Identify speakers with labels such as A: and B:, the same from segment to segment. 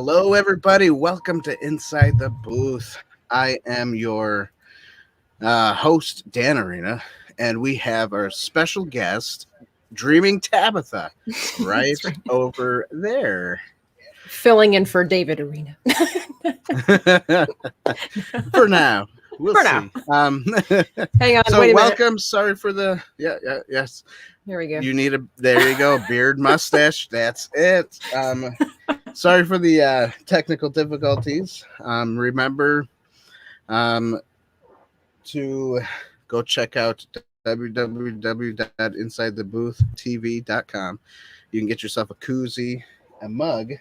A: Hello, everybody. Welcome to Inside the Booth. I am your host, Dan Arena, and we have our special guest, Dreaming Tabitha, right over there.
B: Filling in for David Arena.
A: For now. We'll
B: For
A: see.
B: now. Hang on.
A: So
B: wait a
A: welcome.
B: minute.
A: Sorry for the yes.
B: There we go.
A: You need there you go, beard, mustache. That's it. Sorry for the technical difficulties. Remember to go check out www.insidetheboothreviews.com. You can get yourself a koozie, a mug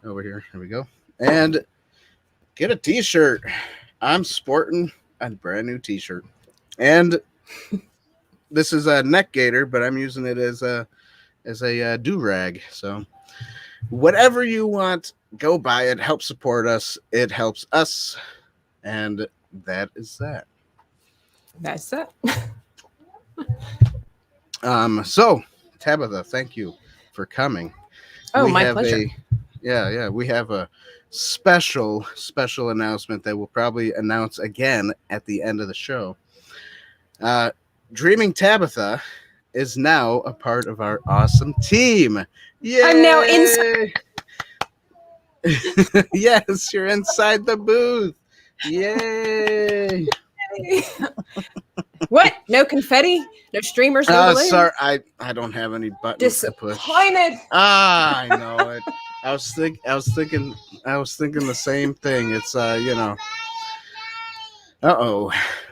A: over here. Here we go. And get a t-shirt. I'm sporting a brand new t-shirt. And this is a neck gaiter, but I'm using it as a do-rag. So whatever you want, go buy it. Help support us. It helps us. And that is that.
B: That's it.
A: So Tabitha, thank you for coming.
B: Oh, my pleasure.
A: We have a special announcement that we'll probably announce again at the end of the show. Dreaming Tabitha is now a part of our awesome team. Yay!
B: I'm now inside.
A: Yes, you're inside the booth. Yay!
B: What? No confetti? No streamers? No balloons?
A: Sorry, I don't have any buttons to push.
B: Disappointed.
A: I know it. I was thinking the same thing. It's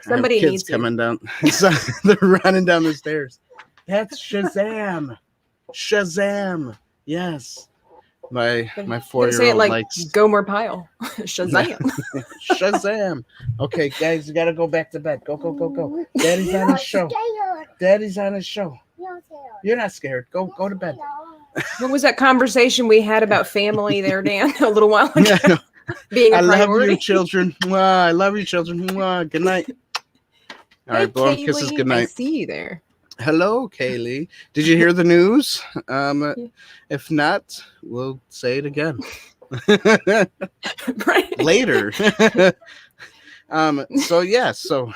B: Somebody
A: kids
B: needs
A: coming down. They're running down the stairs. That's Shazam. Shazam. Yes. My 4-year-old
B: say it like
A: likes
B: Gomer Pyle. Shazam.
A: Shazam. Okay, guys, you gotta go back to bed. Go. Daddy's on his show. Daddy's on his show. You're not scared. Go to bed.
B: What was that conversation we had about family there, Dan, a little while ago?
A: Yeah.
B: Being a
A: I
B: priority.
A: love you, children. Mwah, I love you, children. Mwah. Good night. All right, blow them kisses. Good night.
B: I see you there.
A: Hello, Kaylee. Did you hear the news? If not, we'll say it again.
B: Right.
A: Later. So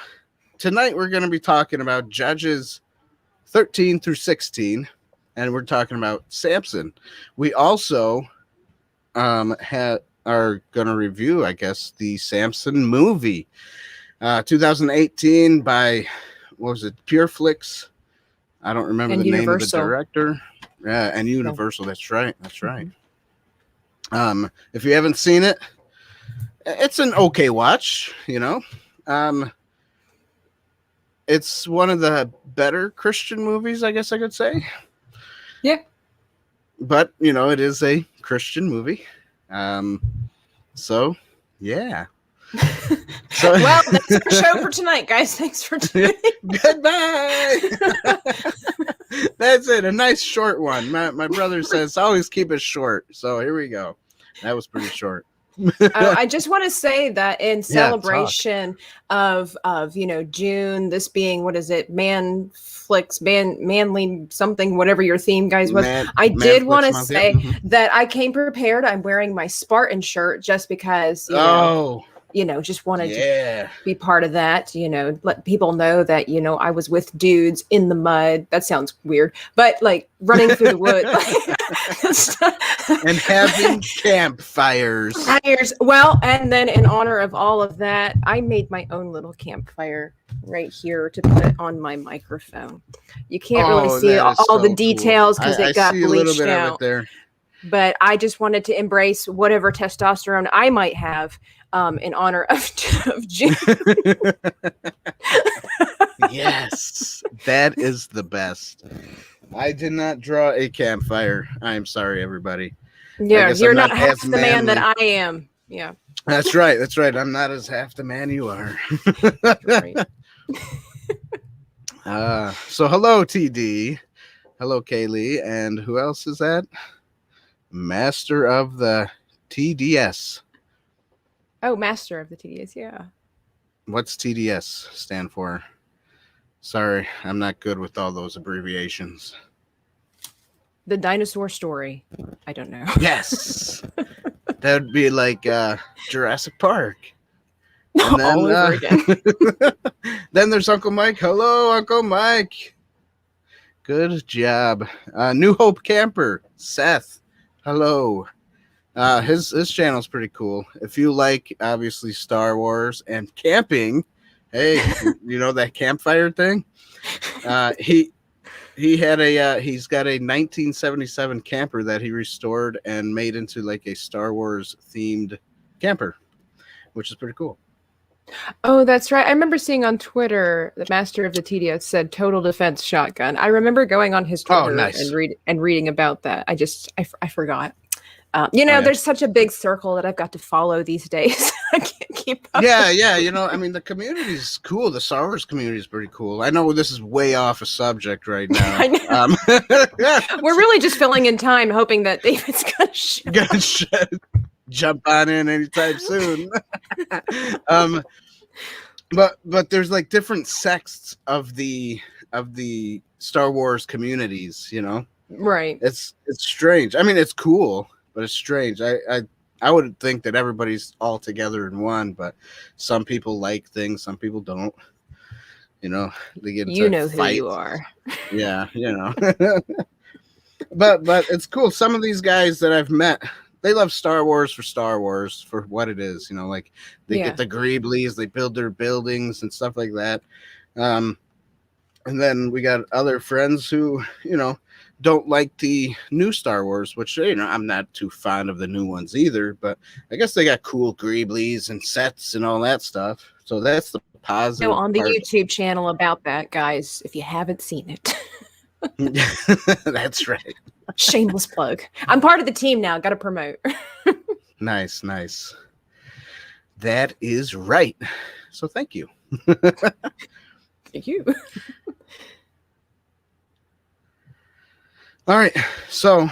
A: tonight we're going to be talking about Judges 13 through 16, and we're talking about Samson. We also are going to review, I guess, the Samson movie, 2018 by, what was it, Pureflix? I don't remember the name of the director. Yeah, and Universal. That's right. If you haven't seen it, it's an okay watch, it's one of the better Christian movies, I guess I could say.
B: Yeah.
A: But, it is a Christian movie. So, yeah.
B: Well, that's our show for tonight, guys. Thanks for tuning in.
A: Goodbye. That's it. A nice short one. My brother says always keep it short. So here we go. That was pretty short.
B: I just want to say that in celebration of June, this being, what is it, manly something, whatever your theme, guys, was. I did want to say that I came prepared. I'm wearing my Spartan shirt just because just wanted to be part of that, let people know that, I was with dudes in the mud. That sounds weird, but like running through the woods
A: and having campfires.
B: Well, and then in honor of all of that, I made my own little campfire right here to put on my microphone. You can't really see all the details because it got bleached out. Of there. But I just wanted to embrace whatever testosterone I might have in honor of June.
A: Yes, that is the best. I did not draw a campfire. I'm sorry, everybody.
B: Yeah, you're not half the man that I am. Yeah.
A: That's right. I'm not as half the man you are.
B: Right.
A: So hello, TD. Hello, Kaylee. And who else is that? Master of the TDS.
B: Oh, Master of the TDS, yeah.
A: What's TDS stand for? Sorry, I'm not good with all those abbreviations.
B: The dinosaur story. I don't know.
A: Yes. That would be like Jurassic Park. And then,
B: all over again.
A: Then there's Uncle Mike. Hello, Uncle Mike. Good job. New Hope Camper, Seth. Hello. His channel's pretty cool. If you like, obviously, Star Wars and camping, hey, you know that campfire thing? He's got a 1977 camper that he restored and made into like a Star Wars themed camper, which is pretty cool.
B: Oh, that's right. I remember seeing on Twitter the Master of the TDS said total defense shotgun. I remember going on his Twitter
A: nice.
B: and reading about that. I forgot. There's such a big circle that I've got to follow these days. I can't keep up.
A: Yeah. I mean, the community is cool. The Star Wars community is pretty cool. I know this is way off a subject right now.
B: I know. We're really just filling in time, hoping that David's gonna
A: jump on in anytime soon. But there's like different sects of the Star Wars communities, you know?
B: Right.
A: It's strange. I mean, it's cool, but it's strange. I would think that everybody's all together in one, but some people like things, some people don't. You know, they get into
B: who you are.
A: Yeah, you know. but it's cool. Some of these guys that I've met, they love Star Wars for what it is. You know, like they get the Greeblies, they build their buildings and stuff like that. And then we got other friends who, you know, don't like the new Star Wars, which, you know, I'm not too fond of the new ones either, but I guess they got cool Greeblies and sets and all that stuff. So that's the positive.
B: On the YouTube channel about that, guys, if you haven't seen it.
A: That's right.
B: Shameless plug. I'm part of the team now. Got to promote.
A: Nice. That is right. So thank you.
B: Thank you.
A: All right. So,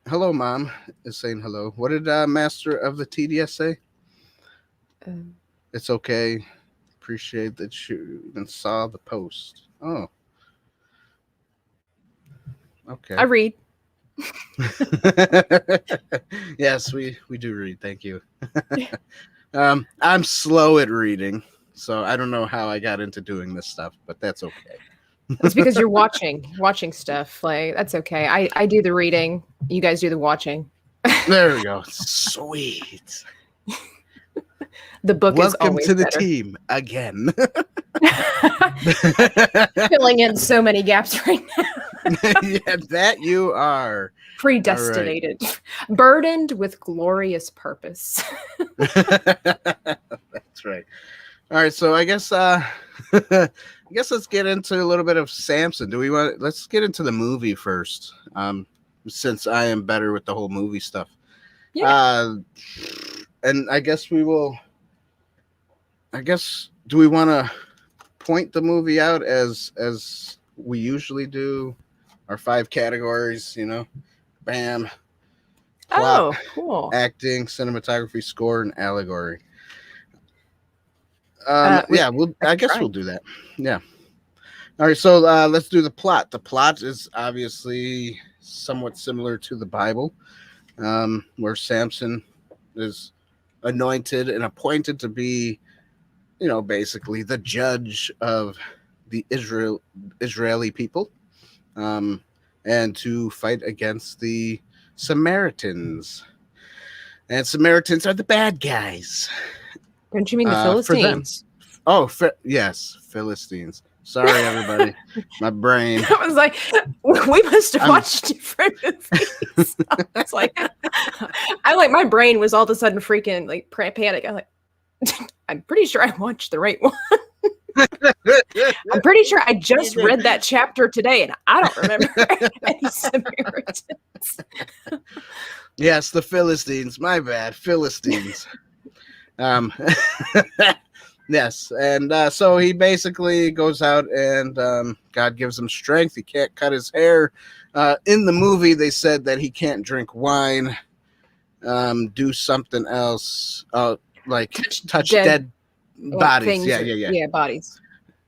A: hello, Mom is saying hello. What did Master of the TDS say? It's okay. Appreciate that you even saw the post. Oh. Okay.
B: I read.
A: Yes, we do read. Thank you. I'm slow at reading, so I don't know how I got into doing this stuff, but that's okay.
B: It's because you're watching stuff. Like, that's okay. I do the reading. You guys do the watching.
A: There we go. Sweet.
B: The book is always
A: Welcome to the
B: better.
A: team again.
B: Filling in so many gaps right now.
A: Yeah, that you are.
B: Predestinated. Right. Burdened with glorious purpose.
A: That's right. All right, so I guess let's get into a little bit of Samson. Let's get into the movie first. Since I am better with the whole movie stuff. Yeah. And I guess do we want to point the movie out as we usually do? Our 5 categories, you know? Bam. Plot,
B: cool.
A: Acting, cinematography, score, and allegory. I guess we'll do that. Yeah. All right, so let's do the plot. The plot is obviously somewhat similar to the Bible, where Samson is anointed and appointed to be, you know, basically the judge of the Israeli people, and to fight against the Samaritans. And Samaritans are the bad guys.
B: Don't you mean the Philistines?
A: Oh, yes, Philistines. Sorry, everybody. My brain.
B: I was like, we must have watched different movies. It's like, my brain was all of a sudden freaking like panic. I'm like, I'm pretty sure I watched the right one. I'm pretty sure I just read that chapter today, and I don't remember any Samaritans.
A: Yes, the Philistines. My bad, Philistines. Yes, and so he basically goes out, and God gives him strength. He can't cut his hair. In the movie, they said that he can't drink wine, do something else, like touch dead bodies. Yeah,
B: bodies.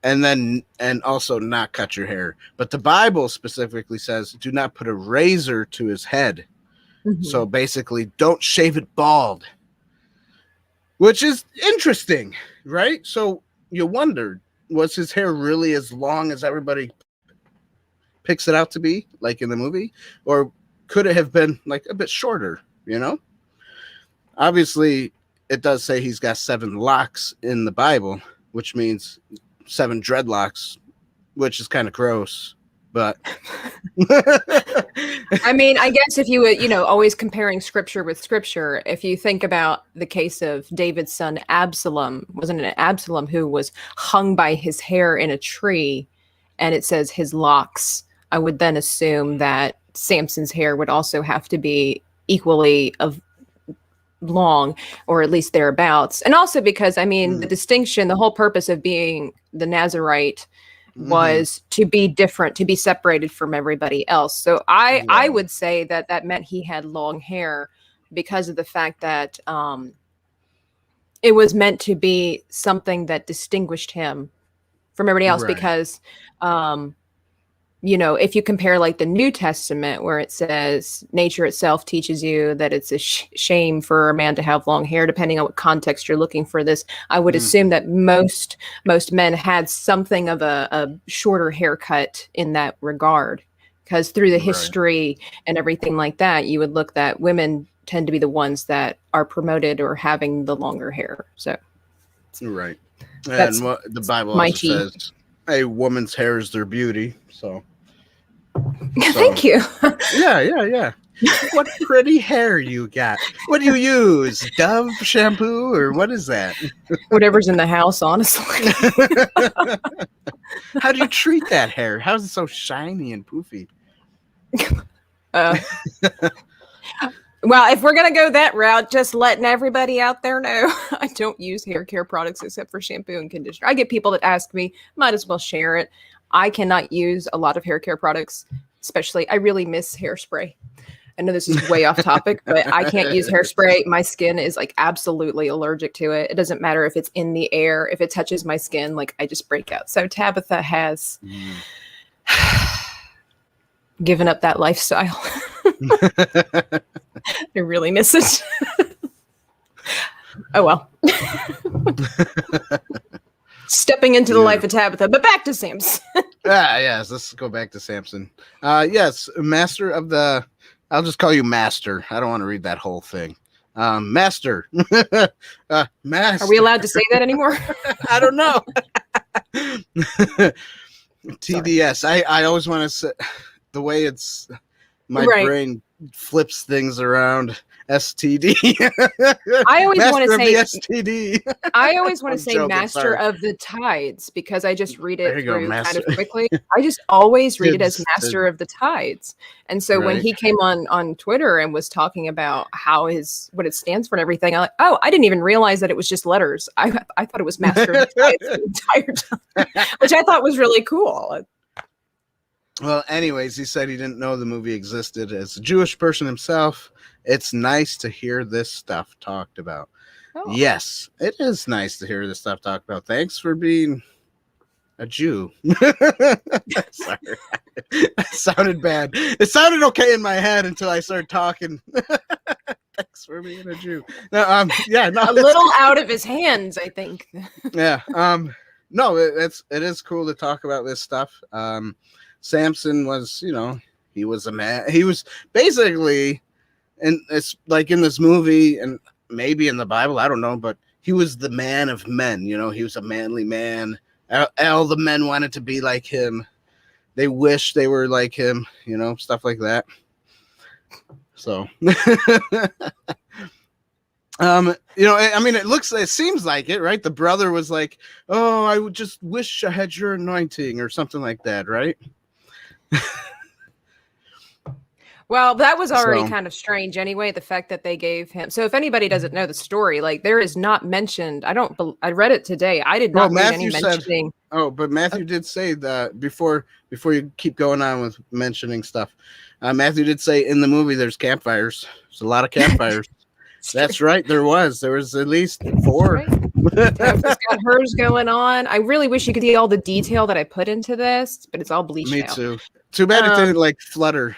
A: and also not cut your hair. But the Bible specifically says, do not put a razor to his head. Mm-hmm. So basically, don't shave it bald, which is interesting, right? So you wondered, was his hair really as long as everybody picks it out to be, like in the movie? Or could it have been like a bit shorter, you know? Obviously, it does say he's got 7 locks in the Bible, which means 7 dreadlocks, which is kind of gross. But
B: I mean, I guess if you would, always comparing scripture with scripture, if you think about the case of David's son Absalom, wasn't it Absalom who was hung by his hair in a tree, and it says his locks, I would then assume that Samson's hair would also have to be equally of long, or at least thereabouts. And also because, I mean, the distinction, the whole purpose of being the Nazarite was to be different, to be separated from everybody else. So I would say that meant he had long hair because of the fact that it was meant to be something that distinguished him from everybody else. Right. Because if you compare like the New Testament, where it says nature itself teaches you that it's a shame for a man to have long hair, depending on what context you're looking for this, I would assume that most men had something of a shorter haircut in that regard, because through the history and everything like that, you would look that women tend to be the ones that are promoted or having the longer hair. So,
A: right. And what the Bible also says, a woman's hair is their beauty. So
B: thank you.
A: Yeah. What pretty hair you got. What do you use? Dove shampoo, or what is that?
B: Whatever's in the house, honestly.
A: How do you treat that hair? How's it so shiny and poofy?
B: Well, if we're going to go that route, just letting everybody out there know, I don't use hair care products except for shampoo and conditioner. I get people that ask me, might as well share it. I cannot use a lot of hair care products, especially I really miss hairspray. I know this is way off topic, but I can't use hairspray. My skin is like absolutely allergic to it. It doesn't matter if it's in the air. If it touches my skin, like I just break out. So Tabitha has given up that lifestyle. I really miss it. Oh, well. Stepping into the life of Tabitha, but back to Samson.
A: Yes, let's go back to Samson. Yes, master of the, I'll just call you Master. I don't want to read that whole thing. Master. Master.
B: Are we allowed to say that anymore?
A: I don't know. TDS. I always want to say, the way it's, my brain flips things around. STD.
B: I always want to say
A: STD.
B: I always want to say Master of the Tides, because I just read it through kind of quickly. I just always read it as Master of the Tides. And so when he came on Twitter and was talking about what it stands for and everything, I'm like, oh, I didn't even realize that it was just letters. I thought it was Master of the Tides the entire time, which I thought was really cool.
A: Well, anyways, he said he didn't know the movie existed. As a Jewish person himself, it's nice to hear this stuff talked about. Oh. Yes, it is nice to hear this stuff talked about. Thanks for being a Jew. Sorry. That sounded bad. It sounded okay in my head until I started talking. Thanks for being a Jew. No,
B: a little out of his hands, I think.
A: Yeah. No, it is cool to talk about this stuff. Samson was, he was a man. He was basically, and it's like in this movie and maybe in the Bible, I don't know, but he was the man of men. He was a manly man. All the men wanted to be like him. They wish they were like him, stuff like that. So, it seems like it, right? The brother was like, oh, I would just wish I had your anointing or something like that, right?
B: Well, that was already kind of strange anyway, the fact that they gave him. So if anybody doesn't know the story, like there is not mentioned. I read it today. I did not read any mentioning.
A: But Matthew did say that before you keep going on with mentioning stuff. Matthew did say in the movie there's campfires. There's a lot of campfires. That's right. There was at least 4
B: Tabitha's got hers going on. I really wish you could see all the detail that I put into this, but it's all bleached
A: Me
B: out.
A: too. Too bad it didn't like flutter.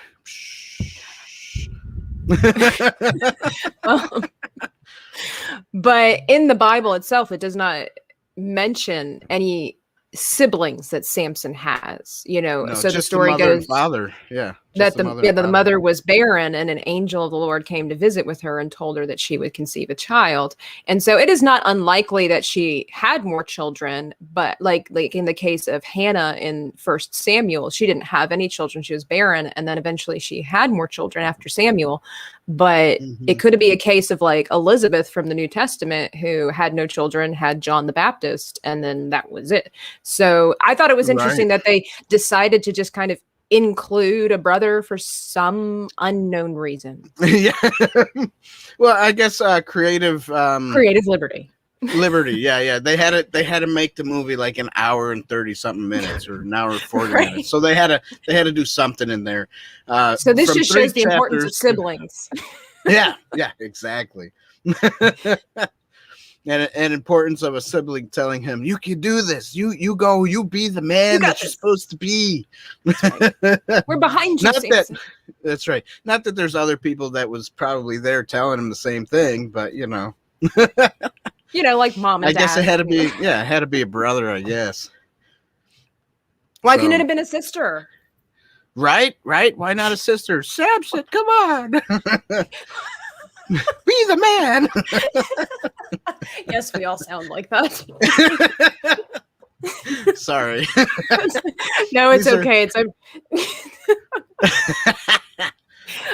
B: But in the Bible itself, it does not mention any siblings that Samson has,
A: No,
B: so the
A: just
B: story
A: mother
B: goes
A: and father. Yeah.
B: that the mother was barren, and an angel of the Lord came to visit with her and told her that she would conceive a child. And so it is not unlikely that she had more children, but like in the case of Hannah in 1 Samuel, she didn't have any children. She was barren, and then eventually she had more children after Samuel. But it could be a case of like Elizabeth from the New Testament, who had no children, had John the Baptist, and then that was it. So I thought it was interesting that they decided to just kind of include a brother for some unknown reason.
A: Yeah. Well, I guess creative
B: liberty.
A: Yeah. They had to make the movie like an hour and 30 something minutes, or an hour and 40 minutes. So they had to do something in there.
B: So this just shows the importance of siblings.
A: Yeah, exactly. And importance of a sibling telling him, you can do this. You go, you be the man that you're supposed to be.
B: Right. We're behind you.
A: That's right. Not that there's other people that was probably there telling him the same thing, but
B: like mom and dad.
A: I guess it had to be a brother, I guess.
B: Why couldn't it have been a sister?
A: Right. Why not a sister? Samson, come on. Be the man.
B: Yes, we all sound like that.
A: Sorry.
B: No, it's okay.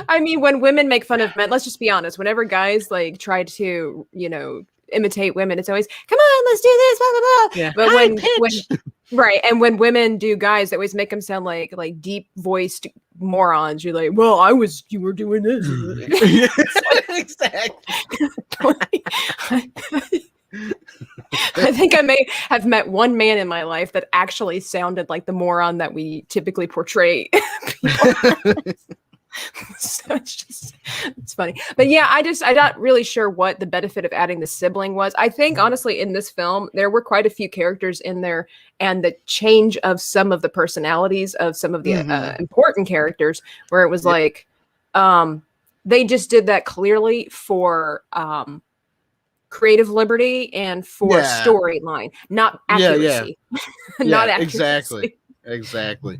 B: I mean, when women make fun of men, let's just be honest. Whenever guys like try to, imitate women, it's always, come on, let's do this, blah, blah, blah.
A: Yeah.
B: But when women do guys, they always make them sound like deep voiced morons. You're like, well, you were doing this.
A: Exactly.
B: I think I may have met one man in my life that actually sounded like the moron that we typically portray people. So it's funny. But yeah, I'm not really sure what the benefit of adding the sibling was. I think honestly in this film, there were quite a few characters in there, and the change of some of the personalities of some of the important characters, where it was like, they just did that clearly for creative liberty and for storyline, not accuracy. Not accuracy.
A: Exactly.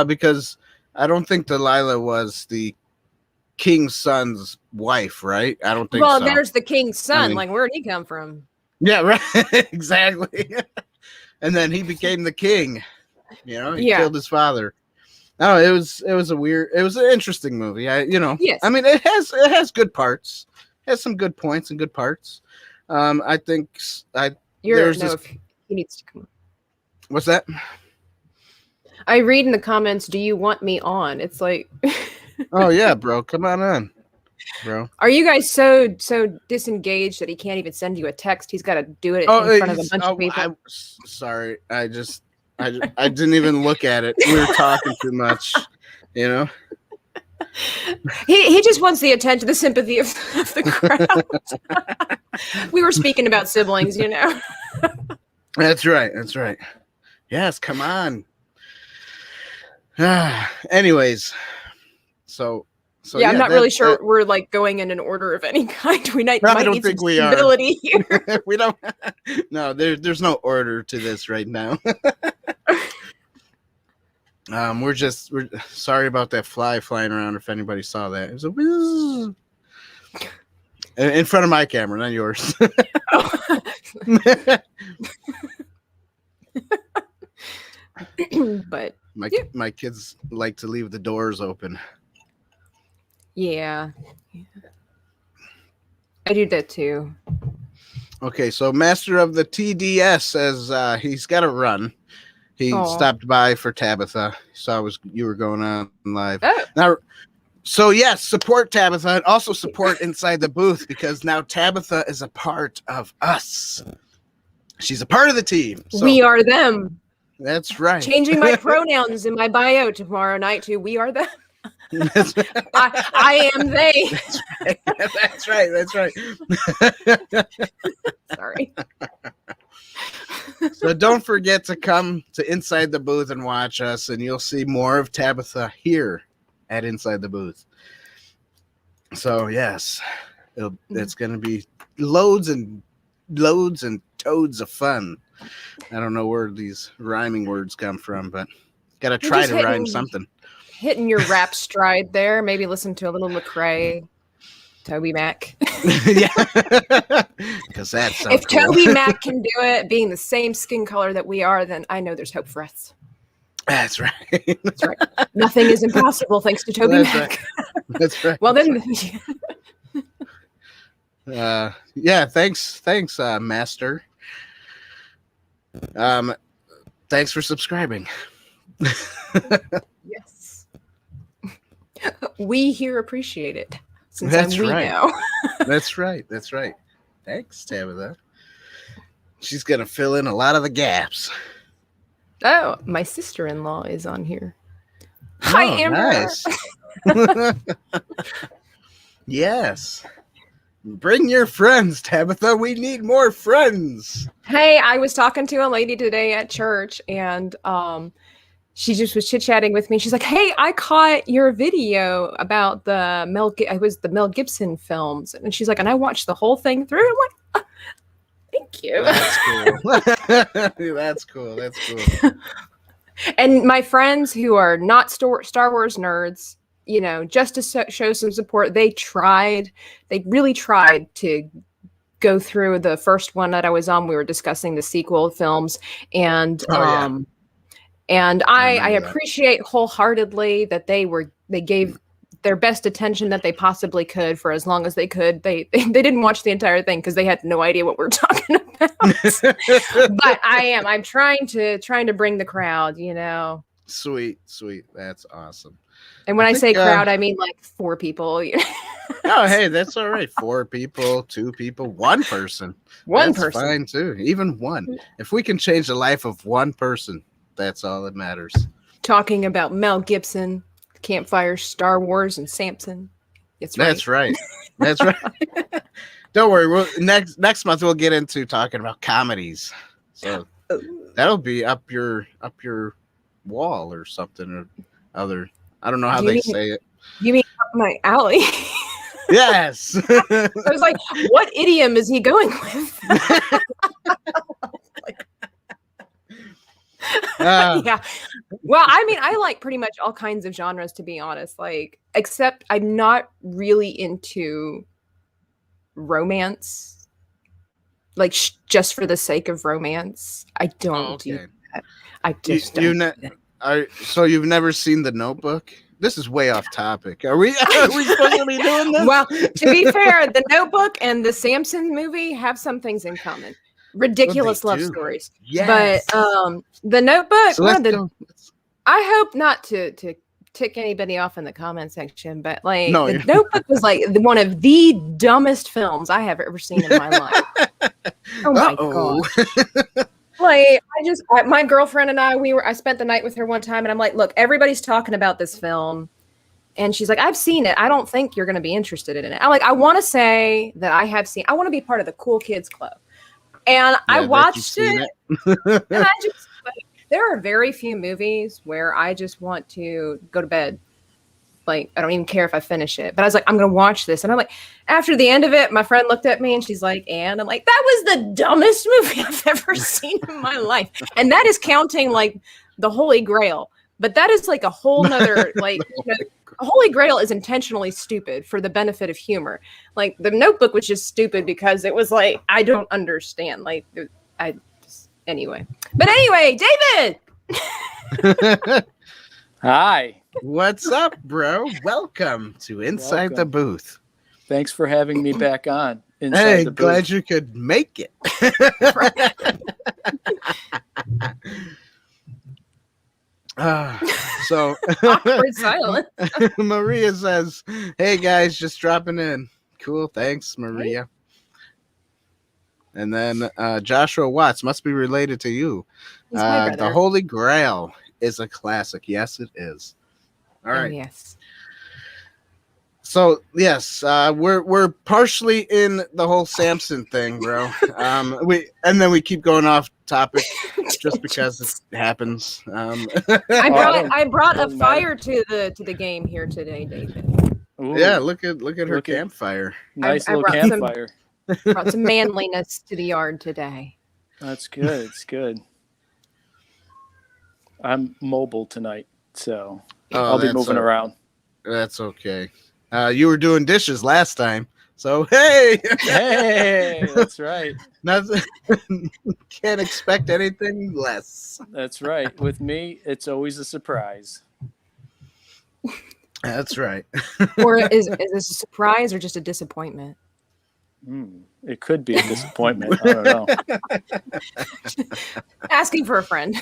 A: Because I don't think Delilah was the king's son's wife, right? I don't think so.
B: Well, there's the king's son. Like, where'd he come from?
A: Yeah, right. Exactly. And then he became the king. He killed his father. No, it was an interesting movie.
B: Yes.
A: I mean, it has good parts. It has some good points and good parts. I think
B: he needs to come.
A: What's that?
B: I read in the comments, do you want me on? It's like,
A: oh yeah, bro, come on, bro.
B: Are you guys so disengaged that he can't even send you a text? He's got to do it in front of a bunch of people.
A: Sorry, I didn't even look at it. We were talking too much, He
B: just wants the attention, the sympathy of the crowd. We were speaking about siblings,
A: That's right. Yes, come on. Anyways, so
B: yeah, I'm not really sure we're like going in an order of any kind. I don't need think some we are. Here.
A: We don't. No, there's no order to this right now. We're sorry about that fly flying around. If anybody saw that, it was a whiz in front of my camera, not yours.
B: But
A: my kids like to leave the doors open.
B: Yeah. I do that too.
A: Okay, so Master of the TDS says he's got to run. He stopped by for Tabitha. Saw you were going on live.
B: Oh.
A: Now, so yes, support Tabitha and also support Inside the Booth, because now Tabitha is a part of us. She's a part of the team. So.
B: We are them.
A: That's right.
B: Changing my pronouns in my bio tomorrow night to we are them. I am they.
A: That's right. That's right.
B: Sorry.
A: So don't forget to come to Inside the Booth and watch us, and you'll see more of Tabitha here at Inside the Booth. So yes, it's going to be loads and toads of fun. I don't know where these rhyming words come from, but got to try to rhyme something.
B: Hitting your rap stride there. Maybe listen to a little Lecrae. Toby Mac.
A: Yeah, because that's so
B: if
A: cool.
B: Toby Mac can do it, being the same skin color that we are, then I know there's hope for us.
A: That's right.
B: That's right. Nothing is impossible thanks to Toby Mac.
A: Right. That's right.
B: Well, then.
A: Yeah. Thanks, Master. Thanks for subscribing.
B: Yes. We here appreciate it. Since
A: That's
B: we
A: right.
B: know.
A: That's right. That's right. Thanks, Tabitha. She's gonna fill in a lot of the gaps.
B: Oh, my sister-in-law is on here.
A: Oh,
B: Hi, Amber.
A: Nice. Yes. Bring your friends, Tabitha. We need more friends.
B: Hey, I was talking to a lady today at church, and she just was chit-chatting with me. She's like, hey, I caught your video about the Mel Gibson films. And she's like, and I watched the whole thing through. I'm like, thank you.
A: That's cool. That's cool. That's cool.
B: And my friends who are not Star Wars nerds, you know, just to show some support, they really tried to go through the first one that I was on. We were discussing the sequel films, and and I appreciate wholeheartedly that they gave their best attention that they possibly could for as long as they could. They didn't watch the entire thing because they had no idea what we're talking about. But I'm trying to bring the crowd, you know.
A: Sweet. That's awesome.
B: And when I say crowd, I mean like 4 people.
A: Oh, hey, that's all right. 4 people, 2 people, 1 person.
B: That's
A: person. Fine too. Even 1. If we can change the life of 1 person, that's all that matters.
B: Talking about Mel Gibson, Campfire, Star Wars, and Samson.
A: That's right. That's right. Don't worry. Next month we'll get into talking about comedies. So that'll be up your wall or something or other. I don't know how they say it.
B: You mean up my alley?
A: Yes.
B: I was like, what idiom is he going with? Yeah. Well, I mean, I like pretty much all kinds of genres, to be honest. Like, except I'm not really into romance. Like, just for the sake of romance. I don't do that. I just don't.
A: So you've never seen The Notebook? This is way off topic. Are we supposed to be doing this?
B: Well, to be fair, The Notebook and the Samson movie have some things in common. Ridiculous love stories. Yes. But The Notebook, so I hope not to tick anybody off in the comment section, but like The Notebook was like one of the dumbest films I have ever seen in my life. Oh my god. Like, my girlfriend and I spent the night with her one time, and I'm like, look, everybody's talking about this film. And she's like, I've seen it. I don't think you're going to be interested in it. I'm like, I want to say that I have seen, I want to be part of the cool kids club. And I watched it. And there are very few movies where I just want to go to bed. Like, I don't even care if I finish it. But I was like, I'm going to watch this. And I'm like, after the end of it, my friend looked at me and she's like, and I'm like, that was the dumbest movie I've ever seen in my life. And that is counting like the Holy Grail. But that is like a whole nother, like, you know, Holy Grail is intentionally stupid for the benefit of humor. Like, The Notebook was just stupid because it was like, I don't understand. Like, anyway. But anyway, David!
C: Hi.
A: What's up, bro? Welcome to Inside the Booth.
C: Thanks for having me back on.
A: Hey, glad you could make it. So
B: awkward silence.
A: Maria says, hey guys, just dropping in. Cool, thanks, Maria. And then Joshua Watts must be related to you. The Holy Grail is a classic. Yes, it is. All right.
B: Oh, yes.
A: So yes, we're partially in the whole Samson thing, bro. We keep going off topic just because it happens.
B: I brought a fire to the game here today, David.
A: Ooh, yeah, look at her campfire.
C: Nice little campfire.
B: Brought some manliness to the yard today.
C: That's good. It's good. I'm mobile tonight, so I'll be moving around.
A: That's okay. You were doing dishes last time, so hey,
C: that's right.
A: Can't expect anything less.
C: That's right. With me, it's always a surprise.
A: That's right.
B: Or is this a surprise or just a disappointment?
C: It could be a disappointment. I don't know.
B: Asking for a friend.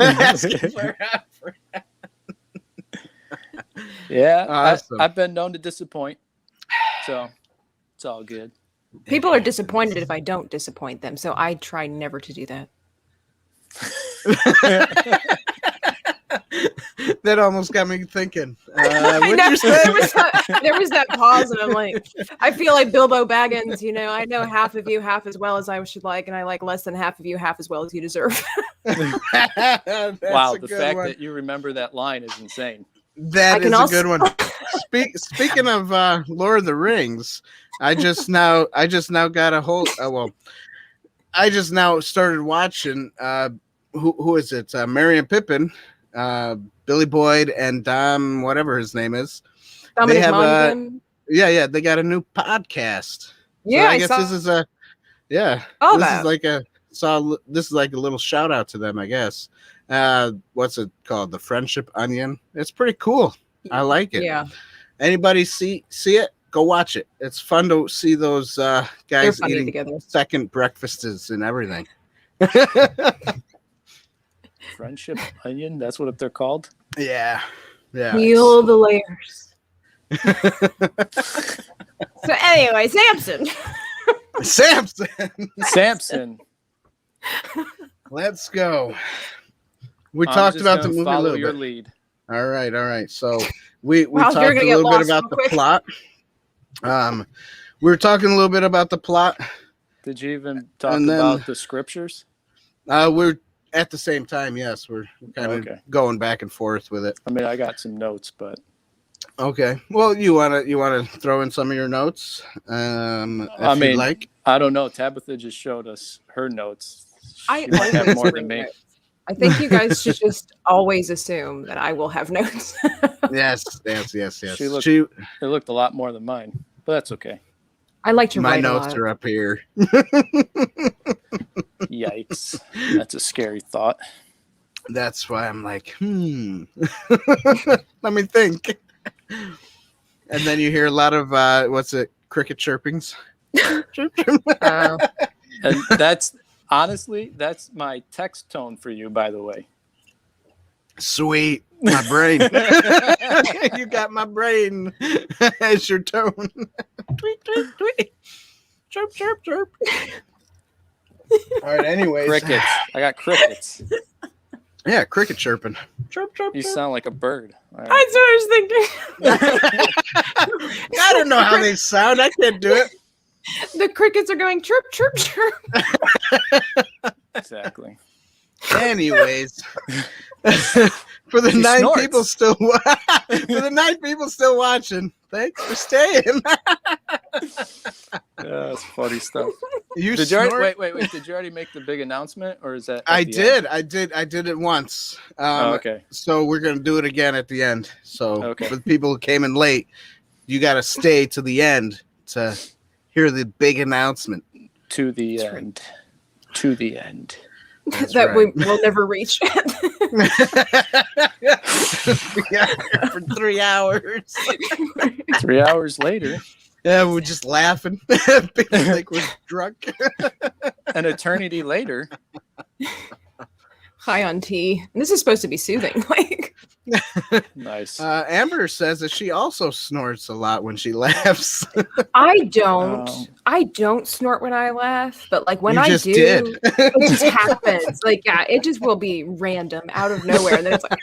A: Asking for a friend.
C: Yeah, awesome. I've been known to disappoint, so it's all good.
B: People are disappointed if I don't disappoint them, so I try never to do that.
A: That almost got me thinking.
B: There was that pause, and I'm like, I feel like Bilbo Baggins. I know half of you half as well as I should like, and I like less than half of you half as well as you deserve.
C: Wow, the fact that you remember that line is insane.
A: That is a good one. Speaking of Lord of the Rings, I just now got a hold. I just now started watching. Who is it? Merry and Pippin, Billy Boyd, and Dom, whatever his name is. They have they got a new podcast.
B: Yeah,
A: so I guess this is a this is like a little shout out to them, I guess. What's it called? The Friendship Onion. It's pretty cool. I like it.
B: Yeah.
A: Anybody see it? Go watch it. It's fun to see those guys eating together. Second breakfasts and everything.
C: Friendship Onion. That's what they're called.
A: Yeah.
B: Peel the layers. So anyway,
C: Samson.
A: Let's go. We talked about the movie a little
C: your
A: bit.
C: Lead.
A: All right. So we talked a little bit about the plot. We were talking a little bit about the plot.
C: Did you even talk about the scriptures?
A: We're at the same time. Yes, we're kind of going back and forth with it.
C: I mean, I got some notes, but
A: okay. Well, you wanna throw in some of your notes? You'd like.
C: I don't know. Tabitha just showed us her notes.
B: I might have more than me. I think you guys should just always assume that I will have notes.
A: Yes.
C: It looked a lot more than mine, but that's okay.
B: I like to write.
A: My notes are up here.
C: Yikes. That's a scary thought.
A: That's why I'm like, let me think. And then you hear a lot of cricket chirpings.
C: And that's honestly, that's my text tone for you, by the way.
A: Sweet. My brain. You got my brain as your tone. Tweet, tweet, tweet. Chirp, chirp, chirp. All right, anyways.
C: Crickets. I got crickets.
A: Yeah, cricket chirping. Chirp, chirp,
C: you
A: chirp.
C: sound like a bird. Right.
B: That's what I was thinking.
A: I don't know how they sound. I can't do it.
B: The crickets are going chirp, chirp, chirp.
C: Exactly.
A: Anyways, for the nine people still watching, thanks for staying.
C: That's funny stuff.
A: Wait. Did you
C: already make the big announcement, or is that?
A: I did it once.
C: Okay.
A: So we're gonna do it again at the end. So for the people who came in late, you got to stay to the end to hear the big announcement.
C: To the end. Right. To the end.
B: That's that right. We will never reach.
A: For 3 hours.
C: 3 hours later.
A: Yeah, we're just laughing. People think we're drunk.
C: An eternity later.
B: High on tea. And this is supposed to be soothing.
C: Nice.
A: Amber says that she also snorts a lot when she laughs.
B: I don't snort when I laugh, but when I do,
A: did.
B: It just happens. It just will be random out of nowhere. And then it's like.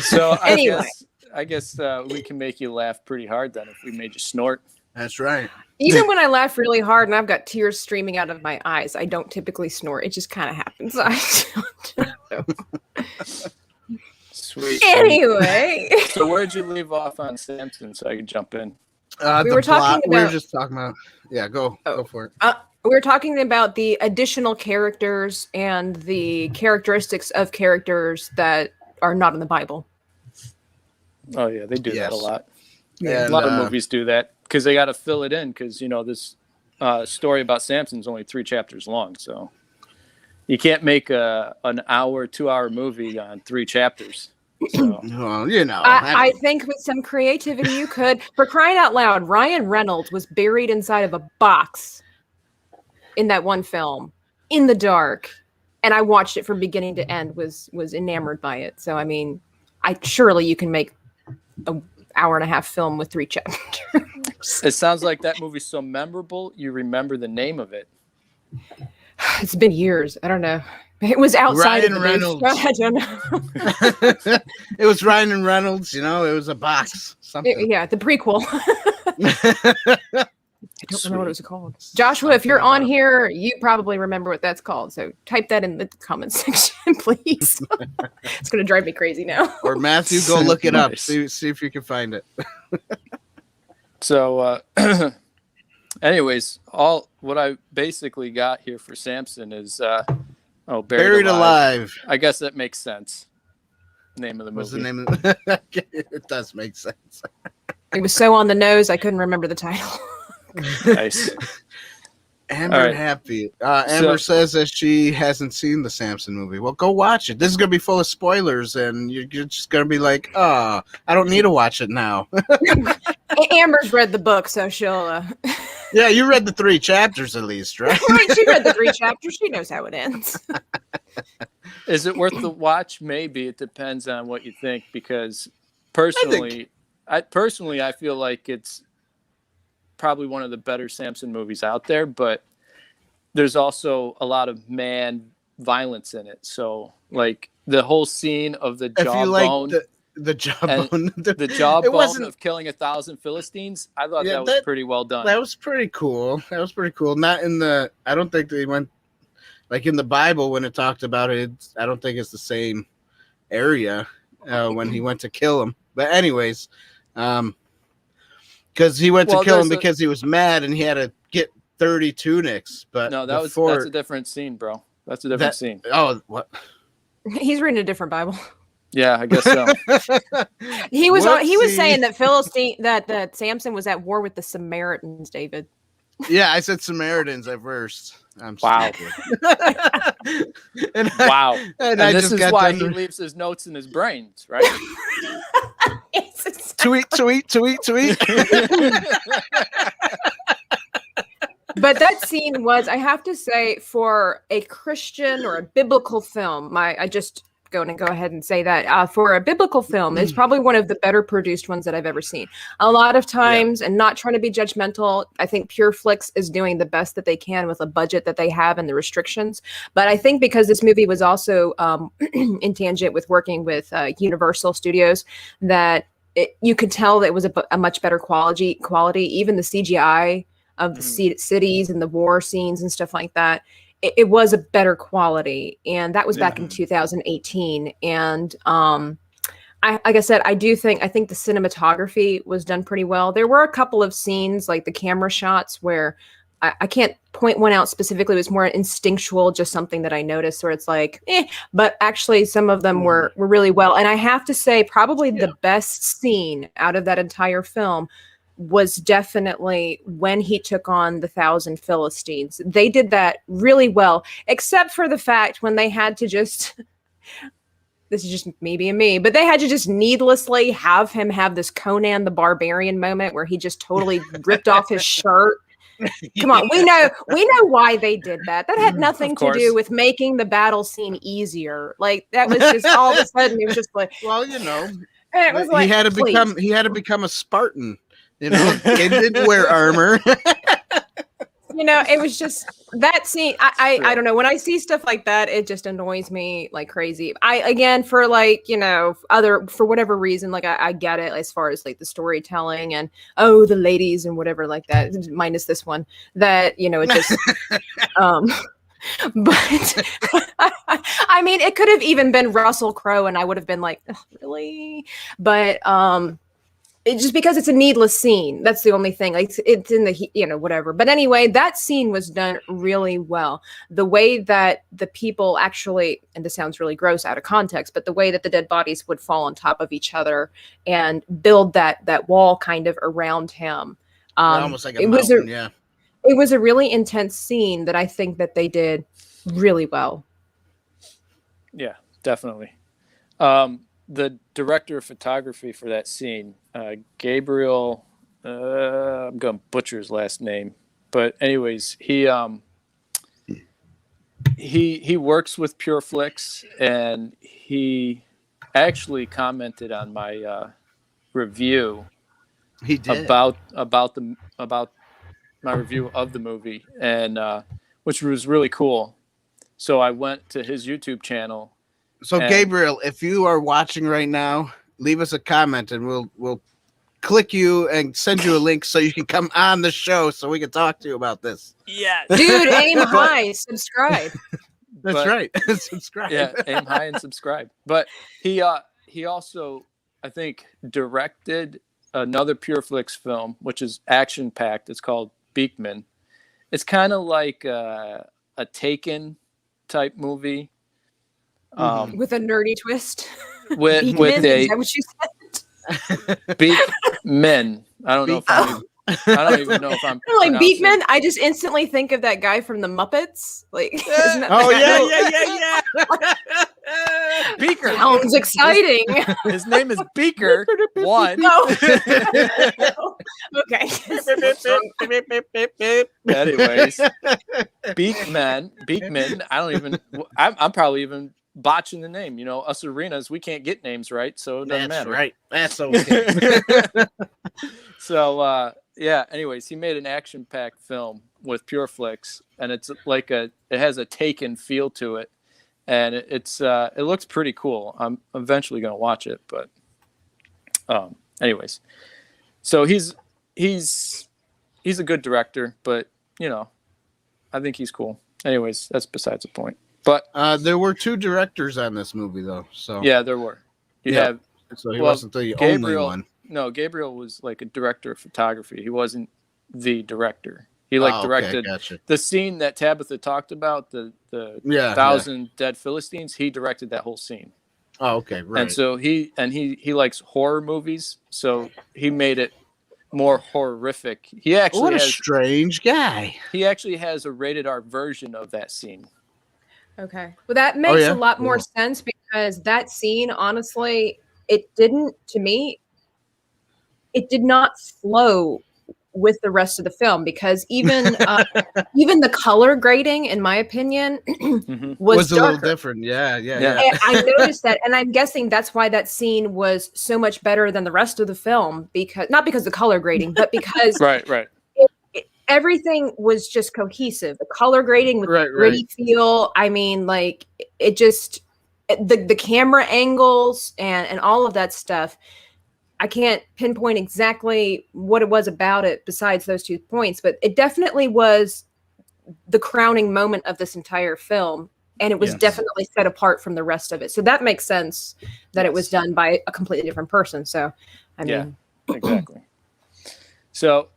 C: So
B: anyway.
C: I guess we can make you laugh pretty hard then if we made you snort.
A: That's right.
B: Even when I laugh really hard and I've got tears streaming out of my eyes, I don't typically snort. It just kind of happens. I don't know.
C: Sweet.
B: Anyway.
C: So where'd you leave off on Samson so I could jump in?
B: We were
A: just talking about. Yeah, go for it.
B: We were talking about the additional characters and the characteristics of characters that are not in the Bible.
C: Oh yeah, they do that a lot.
A: Yeah,
C: a lot of movies do that because they got to fill it in because this story about Samson is only 3 chapters long, so you can't make an hour, 2-hour movie on 3 chapters. So.
A: Well,
B: I think with some creativity you could. For crying out loud, Ryan Reynolds was buried inside of a box in that one film in the dark, and I watched it from beginning to end. Was enamored by it. So I mean, surely you can make an hour-and-a-half film with 3 chapters.
C: It sounds like that movie's so memorable you remember the name of it.
B: It's been years. I don't know. It was outside
A: Ryan
B: of the
A: Reynolds.
B: I don't know.
A: It was Ryan and Reynolds. It was a box. Something.
B: Yeah, the prequel. I don't remember what it was called. Joshua, if you're on here, you probably remember what that's called. So type that in the comment section, please. It's going to drive me crazy now.
A: Or Matthew, go look it up. See if you can find it.
C: So, anyways, what I basically got here for Samson is Buried Alive. I guess that makes sense. Name of the movie.
A: What's the name of the It does make sense.
B: It was so on the nose, I couldn't remember the title.
C: Nice.
A: Amber Happy. Amber says that she hasn't seen the Samson movie. Well, go watch it. This is going to be full of spoilers, and you're just going to be like, I don't need to watch it now.
B: Amber's read the book, so she'll...
A: Yeah, you read the 3 chapters at least, right?
B: Right, she read the 3 chapters. She knows how it ends.
C: Is it worth the watch? Maybe. It depends on what you think, because personally, I feel like it's probably one of the better Samson movies out there, but there's also a lot of man violence in it. So, like, the whole scene of the jawbone,
A: the jawbone,
C: the jawbone of killing 1,000 Philistines, I thought that was pretty well done.
A: That was pretty cool. Not in I don't think they went, like in the Bible when it talked about it, I don't think it's the same area when he went to kill him. But anyways, because he went to kill him because he was mad and he had to get 30 tunics. But
C: no, that's a different scene, bro. That's a different scene.
A: Oh, what?
B: He's reading a different Bible.
C: Yeah, I guess so.
B: He was saying that that Samson was at war with the Samaritans, David.
A: Yeah, I said Samaritans at first.
C: Wow. Wow. And this is why he leaves his notes in his brains, right?
A: Tweet.
B: But that scene was, I have to say, for a Christian or a biblical film, I just going to go ahead and say that for a biblical film, it's probably one of the better produced ones that I've ever seen. A lot of times, and not trying to be judgmental, I think Pureflix is doing the best that they can with a budget that they have and the restrictions. But I think because this movie was also in tangent with working with Universal Studios, that you could tell that it was a much better quality. Even the CGI of the cities and the war scenes and stuff like that, it was a better quality, and that was back in 2018. And like I said, I think the cinematography was done pretty well. There were a couple of scenes, like the camera shots, where I can't point one out specifically. It was more instinctual, just something that I noticed, where it's like, but actually some of them were really well. And I have to say, probably the best scene out of that entire film was definitely when he took on the 1,000 Philistines. They did that really well, except for the fact when they had to just, this is just me being me, but they had to just needlessly have him have this Conan the Barbarian moment where he just totally ripped off his shirt. Come on, we know why they did that. That had nothing to do with making the battle scene easier. Like, that was just all of a sudden it was just like,
A: well,
B: it was like,
A: he had to become a Spartan. He didn't wear armor.
B: it was just that scene. I don't know. When I see stuff like that, it just annoys me like crazy. For whatever reason, like I get it as far as like the storytelling and the ladies and whatever like that, minus this one that, it just, but I mean, it could have even been Russell Crowe and I would have been like, really? But, it just because it's a needless scene. That's the only thing. Like it's in the, whatever. But anyway, that scene was done really well. The way that the people actually, and this sounds really gross out of context, but the way that the dead bodies would fall on top of each other and build that wall kind of around him.
A: Almost like a mountain, yeah.
B: It was a really intense scene that I think that they did really well.
C: Yeah, definitely. The director of photography for that scene, Gabriel, I'm going to butcher his last name, but anyways, he works with Pureflix, and he actually commented on my review.
A: He did
C: about my review of the movie, and which was really cool. So I went to his YouTube channel.
A: So Gabriel, if you are watching right now, leave us a comment and we'll click you and send you a link so you can come on the show so we can talk to you about this.
C: Yeah,
B: dude, aim high, subscribe.
A: That's right, subscribe.
C: Yeah, aim high and subscribe. But he also, I think, directed another Pureflix film, which is action packed. It's called Beekman. It's kind of like a Taken type movie.
B: With a nerdy twist.
C: With
B: is that what you said?
C: Beekman. I don't know if I don't even know if I'm
B: like Beekman. I just instantly think of that guy from the Muppets. Like, isn't that
C: yeah. Beaker
B: sounds exciting.
C: His name is Beaker. One.
B: No. Okay.
C: Anyways, Beekman. I don't even. I'm probably even botching the name. Us arenas, we can't get names right, so it doesn't matter.
A: Right. That's okay.
C: So anyways, he made an action-packed film with Pureflix, and it's like it has a Taken feel to it, and it looks pretty cool. I'm eventually going to watch it, but anyways, so he's a good director, but I think he's cool. Anyways, that's besides the point. But
A: there were two directors on this movie, though. So
C: yeah, there were.
A: So he wasn't the only one.
C: No, Gabriel was like a director of photography. He wasn't the director. He directed the scene that Tabitha talked about, the 1,000 dead Philistines. He directed that whole scene.
A: Oh, okay, right.
C: And so he likes horror movies, so he made it more horrific.
A: What a strange guy.
B: He
C: actually has a rated R version of that scene.
B: Okay. Well, that makes a lot more sense because that scene, honestly, it did not flow with the rest of the film because even the color grading, in my opinion, was
A: a little different. Yeah.
B: I noticed that, and I'm guessing that's why that scene was so much better than the rest of the film, because not because of the color grading, but because
C: right.
B: Everything was just cohesive. The color grading with the gritty feel. I mean, like it just the camera angles and all of that stuff. I can't pinpoint exactly what it was about it besides those 2 points, but it definitely was the crowning moment of this entire film. And it was definitely set apart from the rest of it. So that makes sense that it was done by a completely different person. So, I mean,
C: exactly. So,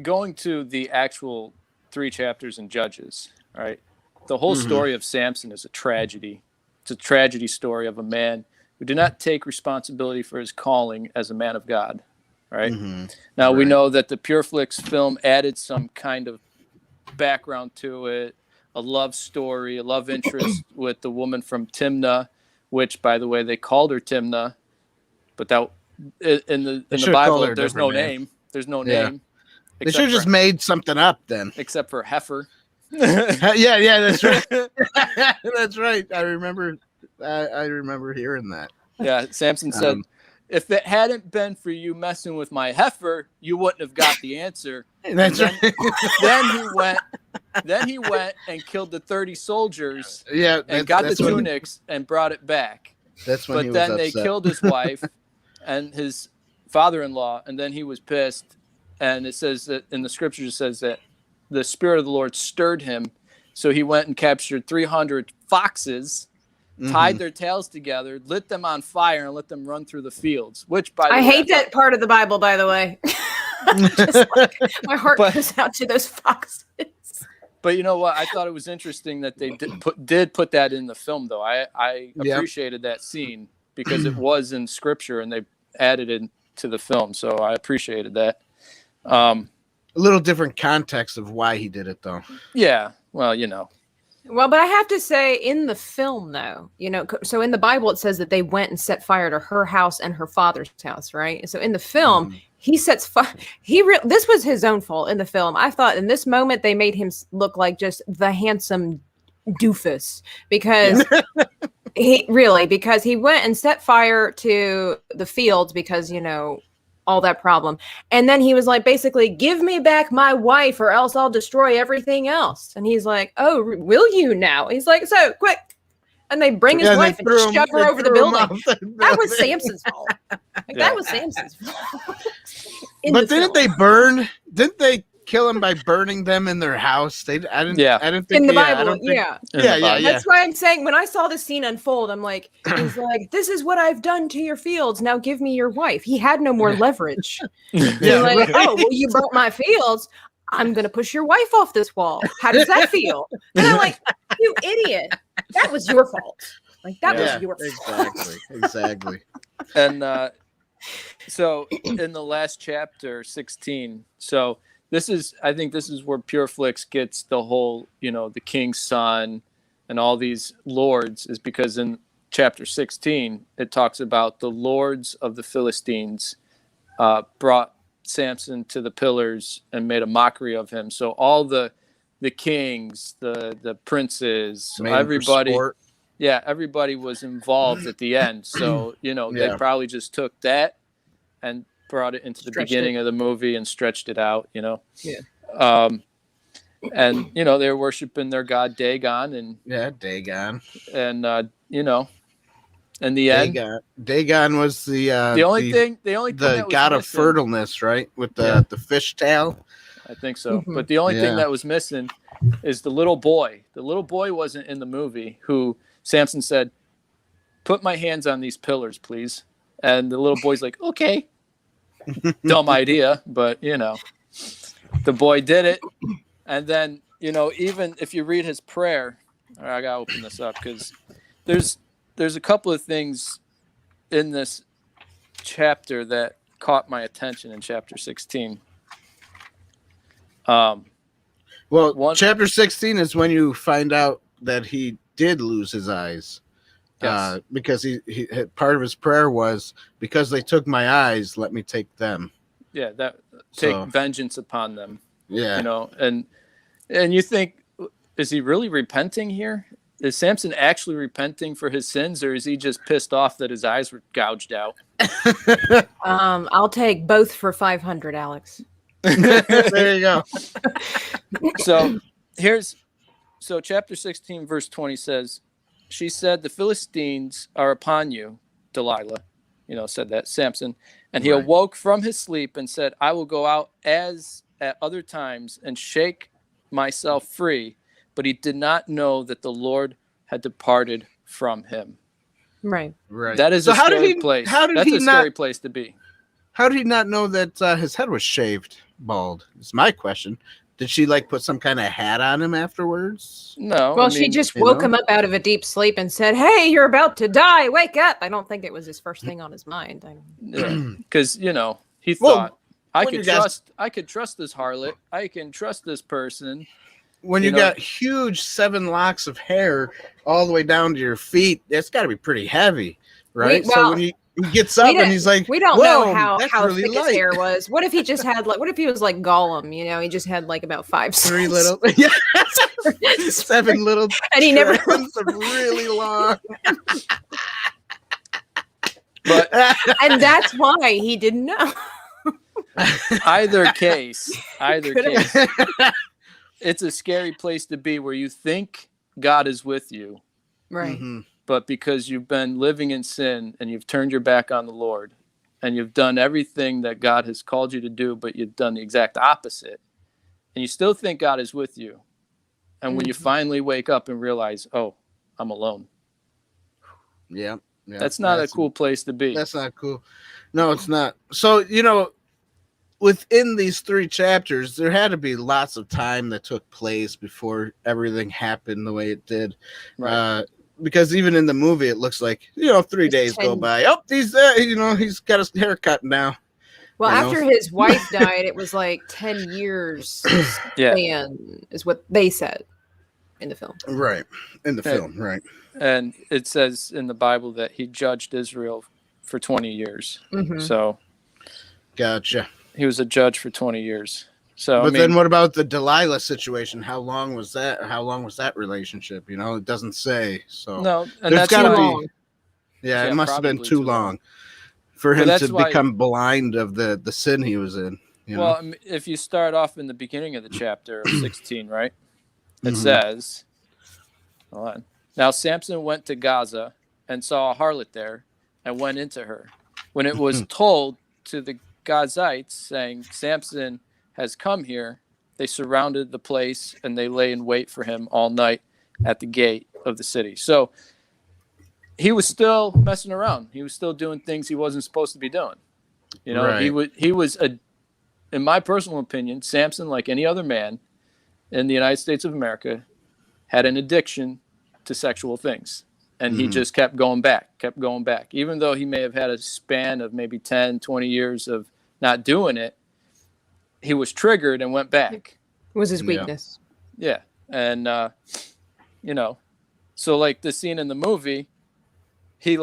C: going to the actual 3 chapters in Judges, all right? The whole story of Samson is a tragedy. It's a tragedy story of a man who did not take responsibility for his calling as a man of God, right? Now, we know that the Pureflix film added some kind of background to it, a love story, a love interest with the woman from Timnah, which, by the way, they called her Timnah, but that in the Bible, there's no name. There's no name.
A: They should have just made something up then.
C: Except for heifer.
A: Yeah, that's right. That's right. I remember hearing that.
C: Yeah, Samson said, if it hadn't been for you messing with my heifer, you wouldn't have got the answer.
A: That's right.
C: Then he went and killed the 30 soldiers.
A: Yeah,
C: and got the tunics and brought it back.
A: That's when.
C: But then they killed his wife and his father-in-law, and then he was pissed. And it says that in the scriptures, it says that the Spirit of the Lord stirred him, so he went and captured 300 foxes. Tied their tails together, lit them on fire, and let them run through the fields. Which, by the way,
B: I hate that part of the Bible, by the way. Just like, my heart goes out to those foxes.
C: But you know what? I thought it was interesting that they did put that in the film, though. I appreciated that scene because it was in scripture, and they added it to the film. So I appreciated that. A
A: little different context of why he did it, though.
C: Yeah. Well, you know.
B: Well, but I have to say, in the film, though, you know, so in the Bible, it says that they went and set fire to her house and her father's house, right? So in the film, he sets fire. This was his own fault in the film. I thought in this moment, they made him look like just the handsome doofus because because he went and set fire to the fields because, you know, all that problem. And then he was like, basically, give me back my wife or else I'll destroy everything else. And he's like, oh, will you now? He's like, so quick. And they bring his wife and shove her over the building. That was Samson's fault. That was Samson's fault.
A: But didn't they burn? Didn't they kill him by burning them in their house? I didn't think
B: in the Bible. Yeah.
A: That's
B: why I'm saying when I saw the scene unfold, I'm like, he's like, this is what I've done to your fields. Now give me your wife. He had no more leverage. You're like, oh, well, you burnt my fields. I'm gonna push your wife off this wall. How does that feel? And I'm like, you idiot. That was your fault. Like that was your fault.
A: Exactly.
C: And so in the last chapter, 16. So I think this is where Pureflix gets the whole, you know, the king's son and all these lords, is because in chapter 16, it talks about the lords of the Philistines brought Samson to the pillars and made a mockery of him. So all the kings, the princes, everybody was involved at the end. So, you know, they probably just took that and brought it into the beginning of the movie and stretched it out, you know. And you know, they were worshiping their god Dagon
A: Dagon,
C: and you know, in the end,
A: Dagon was the only thing god of fertileness, right, with the fish tail.
C: I think so. But the only thing that was missing is the little boy. The little boy wasn't in the movie, who Samson said, "Put my hands on these pillars, please." And the little boy's like, "Okay." Dumb idea, but you know, the boy did it. And then, you know, even if you read his prayer, I gotta open this up because there's a couple of things in this chapter that caught my attention in chapter 16.
A: Chapter 16 is when you find out that he did lose his eyes. Yes. Because he part of his prayer was, because they took my eyes, let me take them. Yeah,
C: take vengeance upon them.
A: Yeah,
C: you know, and you think, is he really repenting here? Is Samson actually repenting for his sins, or is he just pissed off that his eyes were gouged out?
B: I'll take both for 500, Alex.
A: There you go.
C: So chapter 16, verse 20 says, she said, the Philistines are upon you, Delilah, you know, said that, Samson. And he awoke from his sleep and said, I will go out as at other times and shake myself free. But he did not know that the Lord had departed from him.
B: Right.
C: That is a scary place. That's a scary place to be.
A: How did he not know that his head was shaved bald? Is my question. Did she put some kind of hat on him afterwards?
C: No.
B: Well, she just woke him up out of a deep sleep and said, "Hey, you're about to die. Wake up." I don't think it was his first thing on his mind.
C: Because you know, he thought, I could trust this harlot. I can trust this person.
A: When you got huge 7 locks of hair all the way down to your feet, it's got to be pretty heavy, right? So when he gets up and he's like,
B: we don't know how really thick his hair was. What if he just had what if he was like Gollum? You know, he just had about 5
A: 3 little 7 little,
B: and he never
A: really long.
C: But
B: and that's why he didn't know.
C: either case, it's a scary place to be where you think God is with you.
B: Right.
A: Mm-hmm.
C: But because you've been living in sin and you've turned your back on the Lord and you've done everything that God has called you to do, but you've done the exact opposite, and you still think God is with you. And when you finally wake up and realize, oh, I'm alone.
A: Yeah.
C: That's not a cool place to be.
A: That's not cool. No, it's not. So, within these 3 chapters, there had to be lots of time that took place before everything happened the way it did.
C: Right.
A: Because even in the movie, it looks like, 3 days go by. Oh, he's got his hair cut now.
B: Well, after his wife died, it was like 10 years span is what they said in the film.
A: Right. In the film, right.
C: And it says in the Bible that he judged Israel for 20 years.
B: Mm-hmm.
C: So.
A: Gotcha.
C: He was a judge for 20 years. So,
A: but then what about the Delilah situation? How long was that? How long was that relationship? It doesn't say. So
C: no, and
A: there's got to be.
C: Yeah,
A: it must have been too long for him to become blind of the sin he was in.
C: Well, if you start off in the beginning of the chapter of 16, right? It says, hold on. Now Samson went to Gaza and saw a harlot there and went into her. When it was told to the Gazites, saying, Samson has come here, they surrounded the place and they lay in wait for him all night at the gate of the city. So he was still messing around. He was still doing things he wasn't supposed to be doing. Right. He was in my personal opinion, Samson, like any other man in the United States of America, had an addiction to sexual things. And he just kept going back. Even though he may have had a span of maybe 10, 20 years of not doing it, he was triggered and went back.
B: It was his weakness.
C: Yeah. And, so like the scene in the movie, he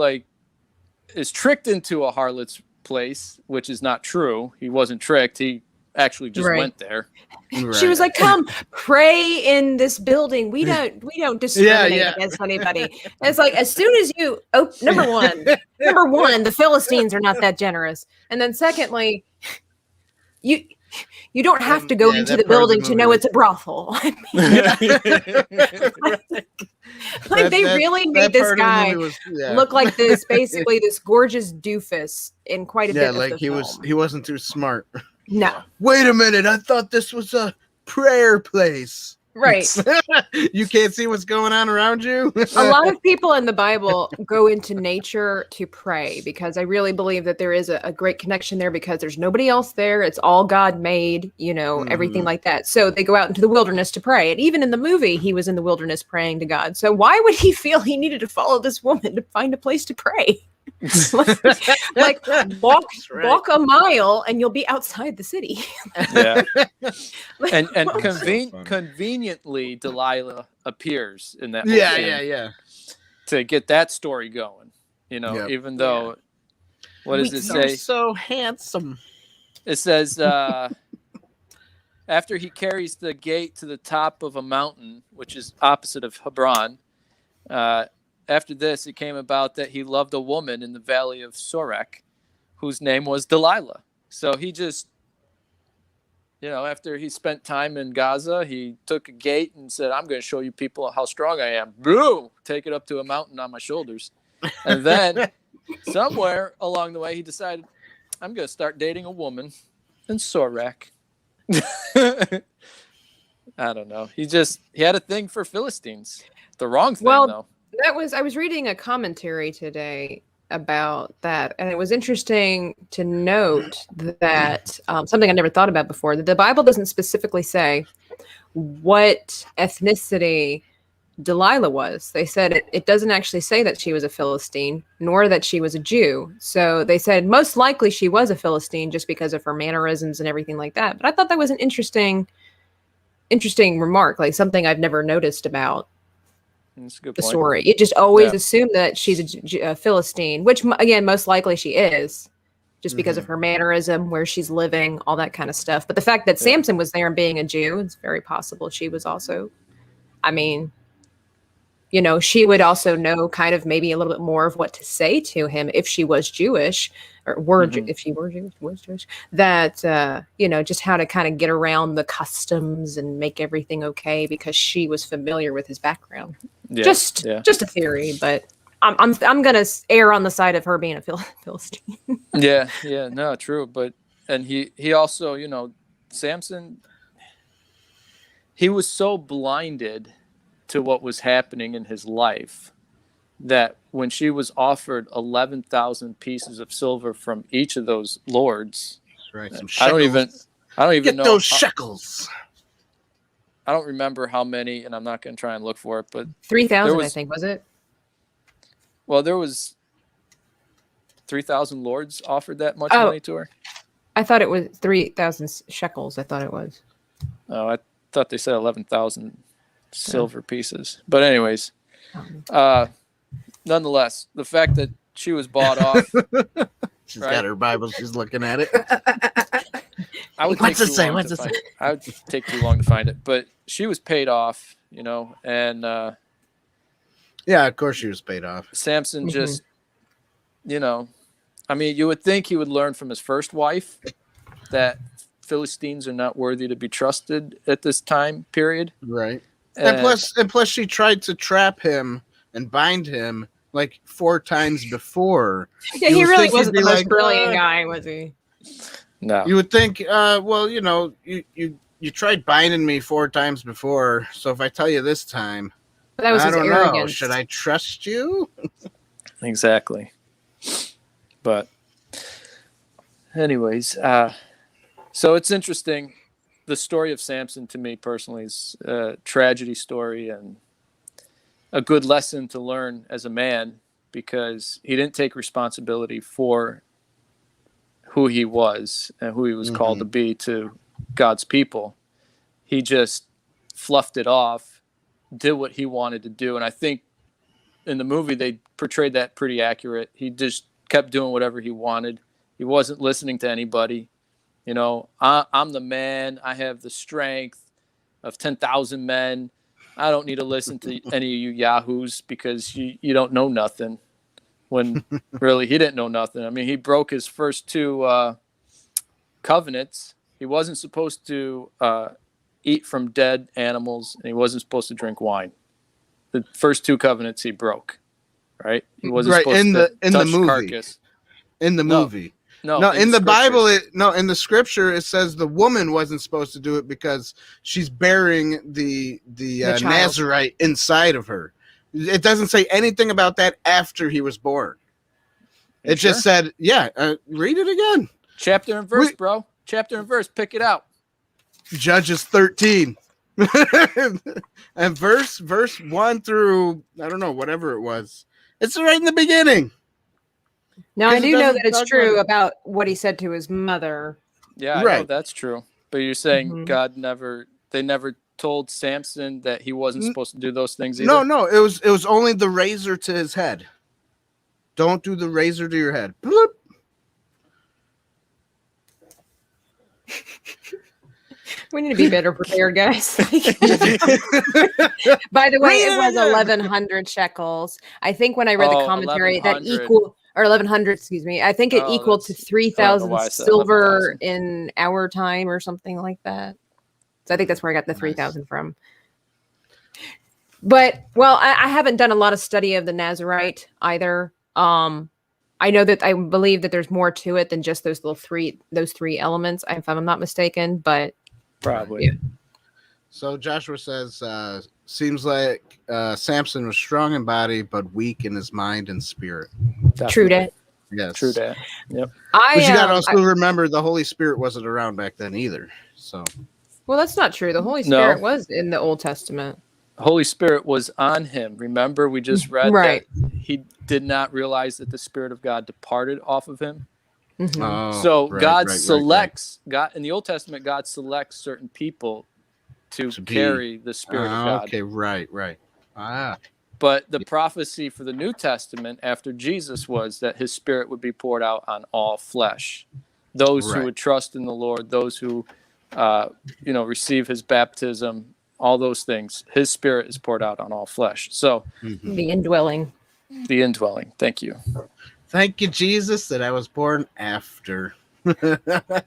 C: is tricked into a harlot's place, which is not true. He wasn't tricked. He actually just went there.
B: Right. She was like, "Come pray in this building. We don't discriminate against anybody." And it's like, as soon as you number one, the Philistines are not that generous, and then secondly, you don't have to go into the building to know it's a brothel. They really made this guy look like basically this gorgeous doofus in quite a bit of the film.
A: He wasn't too smart.
B: No.
A: Wait a minute. I thought this was a prayer place.
B: Right.
A: You can't see what's going on around you.
B: A lot of people in the Bible go into nature to pray because I really believe that there is a great connection there because there's nobody else there. It's all God made, everything like that. So they go out into the wilderness to pray. And even in the movie, he was in the wilderness praying to God. So why would he feel he needed to follow this woman to find a place to pray? Walk a mile and you'll be outside the city.
C: Yeah. And conveniently Delilah appears in that whole to get that story going, even though what does it say?
A: So handsome.
C: It says after he carries the gate to the top of a mountain, which is opposite of Hebron, after this, it came about that he loved a woman in the valley of Sorek, whose name was Delilah. So he just, after he spent time in Gaza, he took a gate and said, I'm going to show you people how strong I am. Boom! Take it up to a mountain on my shoulders. And then somewhere along the way, he decided, I'm going to start dating a woman in Sorek. I don't know. He had a thing for Philistines. The wrong thing, though.
B: I was reading a commentary today about that, and it was interesting to note that something I never thought about before, that the Bible doesn't specifically say what ethnicity Delilah was. They said it doesn't actually say that she was a Philistine, nor that she was a Jew. So they said most likely she was a Philistine just because of her mannerisms and everything like that. But I thought that was an interesting remark, like something I've never noticed about
C: that's a good
B: the
C: point.
B: Story. You just always assume that she's a Philistine, which again, most likely she is, just because of her mannerism, where she's living, all that kind of stuff. But the fact that Samson was there and being a Jew, it's very possible she was also. I mean, you know, she would also know kind of maybe a little bit more of what to say to him if she was Jewish, or if she were Jewish, was Jewish, that, you know, just how to kind of get around the customs and make everything okay because she was familiar with his background.
C: Yeah,
B: just a theory, but I'm gonna err on the side of her being a Philistine.
C: yeah, no, true. But and he also, you know, Samson, he was so blinded to what was happening in his life that when she was offered 11,000 pieces of silver from each of those lords,
A: that's right. Some
C: I don't even
A: get
C: know
A: those shekels.
C: I don't remember how many, and I'm not going to try and look for it, but
B: 3,000, I think, was it?
C: Well, there was 3,000 lords offered that much money to her.
B: I thought it was 3,000 shekels. I thought it was.
C: Oh, I thought they said 11,000 silver pieces. But anyways, nonetheless, the fact that she was bought off.
A: She's got her Bible. She's looking at it.
C: I would take too long to find it, but she was paid off, you know, and
A: yeah, of course she was paid off.
C: Samson just, you know, I mean, you would think he would learn from his first wife that Philistines are not worthy to be trusted at this time period.
A: Right. And plus she tried to trap him and bind him like 4 times before.
B: Yeah, he really wasn't the most brilliant guy, was he?
C: No.
A: You would think, well, you know, you tried binding me 4 times before, so if I tell you this time,
B: but that was
A: I
B: his
A: don't
B: arrogance.
A: know. Should I trust you?
C: Exactly. But anyways, so it's interesting. The story of Samson, to me personally, is a tragedy story and a good lesson to learn as a man, because he didn't take responsibility for who he was and who he was called to be to God's people. He just fluffed it off, did what he wanted to do. And I think in the movie, they portrayed that pretty accurate. He just kept doing whatever he wanted. He wasn't listening to anybody. You know, I'm the man. I have the strength of 10,000 men. I don't need to listen to any of you yahoos because you don't know nothing. When really he didn't know nothing. I mean, he broke his first 2 covenants. He wasn't supposed to eat from dead animals, and he wasn't supposed to drink wine. The first 2 covenants he broke. Right? He wasn't supposed to touch the carcass.
A: In the movie.
C: No,
A: in the Bible, in the scripture, it says the woman wasn't supposed to do it because she's bearing the Nazarite inside of her. It doesn't say anything about that after he was born. It just said, read it again.
C: Chapter and verse, bro. Chapter and verse. Pick it out.
A: Judges 13. And verse 1 through, I don't know, whatever it was. It's right in the beginning.
B: Now, I do know that it's true about what he said to his mother.
C: Yeah, I know that's true. But you're saying they never told Samson that he wasn't supposed to do those things either?
A: No, it was only the razor to his head. Don't do the razor to your head. Bloop.
B: We need to be better prepared, guys. By the way, it was 1,100 shekels. I think when I read the commentary, that equal, or 1,100, excuse me. I think it equaled to 3,000 silver in our time or something like that. So I think that's where I got the 3,000 from. But, well, I haven't done a lot of study of the Nazarite either. I know that I believe that there's more to it than just those 3 elements, if I'm not mistaken, but
C: probably.
B: Yeah.
A: So Joshua says, seems like Samson was strong in body, but weak in his mind and spirit.
C: Definitely.
B: True that.
A: Yes.
C: True that. Yep.
A: But you got to also remember the Holy Spirit wasn't around back then either. So.
B: Well, that's not true. The Holy Spirit was in the Old Testament.
C: The Holy Spirit was on him. Remember, we just read that he did not realize that the Spirit of God departed off of him.
B: Mm-hmm.
A: Oh,
C: so God selects, God in the Old Testament, God selects certain people to carry the Spirit of God.
A: Okay, right. Ah.
C: But the prophecy for the New Testament after Jesus was that his Spirit would be poured out on all flesh. Those who would trust in the Lord, those who receive his baptism all those things. His spirit is poured out on all flesh. So
B: the indwelling.
C: The indwelling. Thank you.
A: Thank you, Jesus, that I was born after. I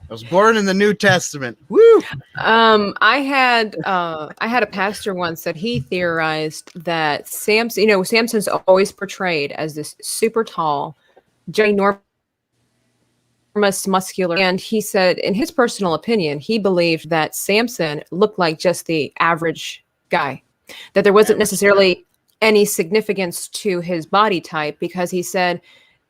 A: was born in the New Testament. Woo!
B: I had a pastor once that he theorized that Samson, Samson's always portrayed as this super tall, ginormous, muscular, and he said, in his personal opinion, he believed that Samson looked like just the average guy, that there wasn't necessarily any significance to his body type, because he said,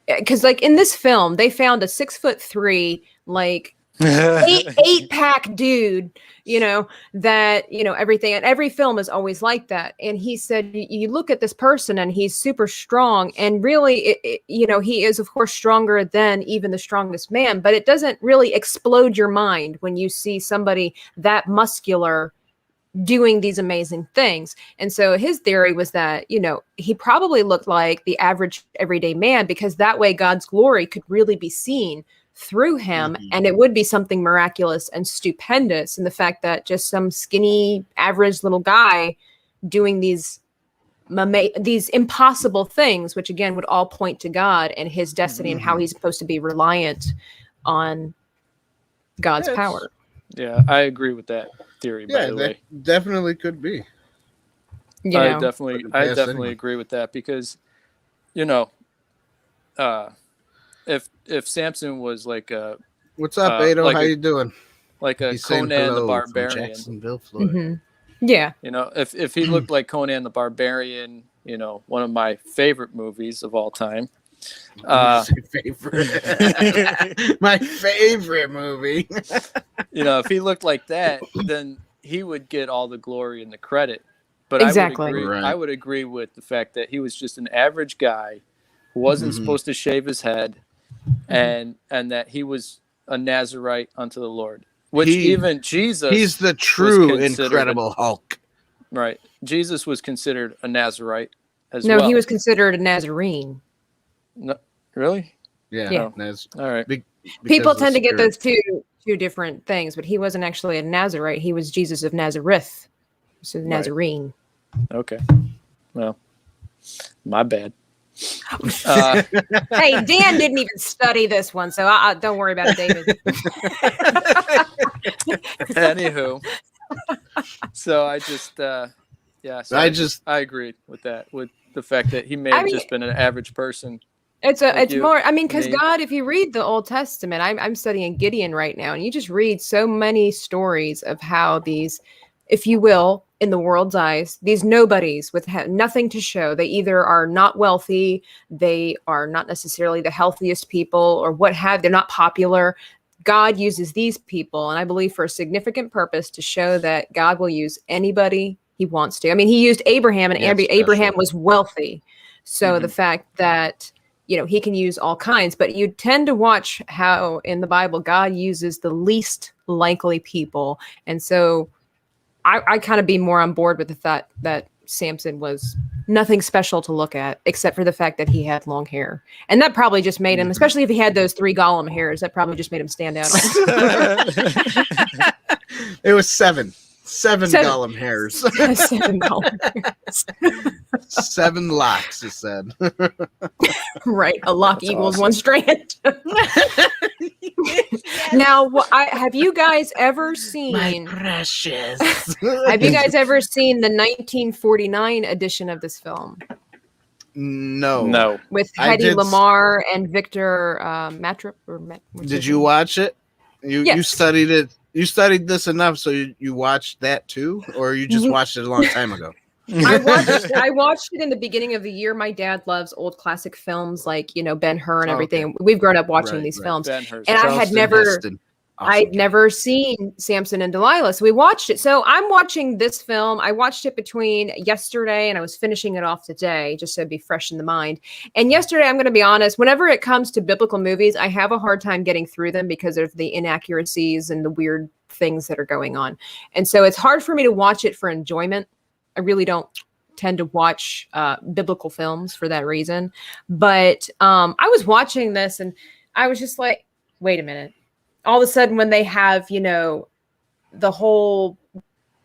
B: because like in this film, they found a 6'3", like eight pack dude, that, everything, and every film is always like that. And he said, you look at this person and he's super strong, and really, he is of course stronger than even the strongest man, but it doesn't really explode your mind when you see somebody that muscular doing these amazing things. And so his theory was that, he probably looked like the average everyday man, because that way God's glory could really be seen through him, and it would be something miraculous and stupendous in the fact that just some skinny average little guy doing these impossible things, which again would all point to God and his destiny and how he's supposed to be reliant on God's power.
C: Yeah, I agree with that theory. By the way,
A: definitely could be.
C: I definitely agree with that, because, if Samson was like a,
A: what's up, Ado?
C: like
A: how you doing?
C: Like a
A: He's
C: Conan the Barbarian.
A: Jacksonville, Florida.
B: Yeah.
C: If he looked like Conan the Barbarian, one of my favorite movies of all time.
A: My favorite movie.
C: If he looked like that, then he would get all the glory and the credit. But
B: exactly.
C: I would agree with the fact that he was just an average guy who wasn't supposed to shave his head, and that he was a Nazarite unto the Lord. Which even Jesus,
A: he's the true Incredible Hulk.
C: Right. Jesus was considered a Nazarite as well.
B: No, he was considered a Nazarene.
C: No, really?
A: Yeah.
C: All right.
B: People tend to get those two different things, but he wasn't actually a Nazarite. He was Jesus of Nazareth. So Nazarene.
C: Okay. Well, my bad.
B: Hey, Dan didn't even study this one, so don't worry about it, David.
C: Anywho, so I just, I agreed with that, with the fact that he may have just been an average person.
B: It's more, because God, if you read the Old Testament, I'm studying Gideon right now, and you just read so many stories of how these, if you will, in the world's eyes, these nobodies with nothing to show, they either are not wealthy, they are not necessarily the healthiest people, or they're not popular. God uses these people, and I believe for a significant purpose, to show that God will use anybody he wants to. He used Abraham, and Abraham was wealthy. So the fact that, he can use all kinds, but you tend to watch how in the Bible, God uses the least likely people. And so I kind of be more on board with the thought that Samson was nothing special to look at, except for the fact that he had long hair. And that probably just made him, especially if he had those 3 Gollum hairs, that probably just made him stand out.
A: It was 7 Gollum hairs.
B: 7 Gollum hairs.
A: 7 locks, it said.
B: Right. A lock equals awesome. 1 strand. Now, have you guys ever seen...
A: My precious.
B: Have you guys ever seen the 1949 edition of this film?
A: No.
B: With Hedy Lamarr and Victor Matrop.
A: Did you watch it?
B: Yes.
A: You studied it. You studied this enough, so you watched that too, or you just watched it a long time ago?
B: I watched it in the beginning of the year. My dad loves old classic films like, Ben-Hur and everything. Okay. We've grown up watching these films. Ben-Hur's and I'd never seen Samson and Delilah. So we watched it. So I'm watching this film. I watched it between yesterday and I was finishing it off today, just so it'd be fresh in the mind. And yesterday, I'm going to be honest, whenever it comes to biblical movies, I have a hard time getting through them because of the inaccuracies and the weird things that are going on. And so it's hard for me to watch it for enjoyment. I really don't tend to watch biblical films for that reason. But I was watching this and I was just like, wait a minute. All of a sudden when they have, the whole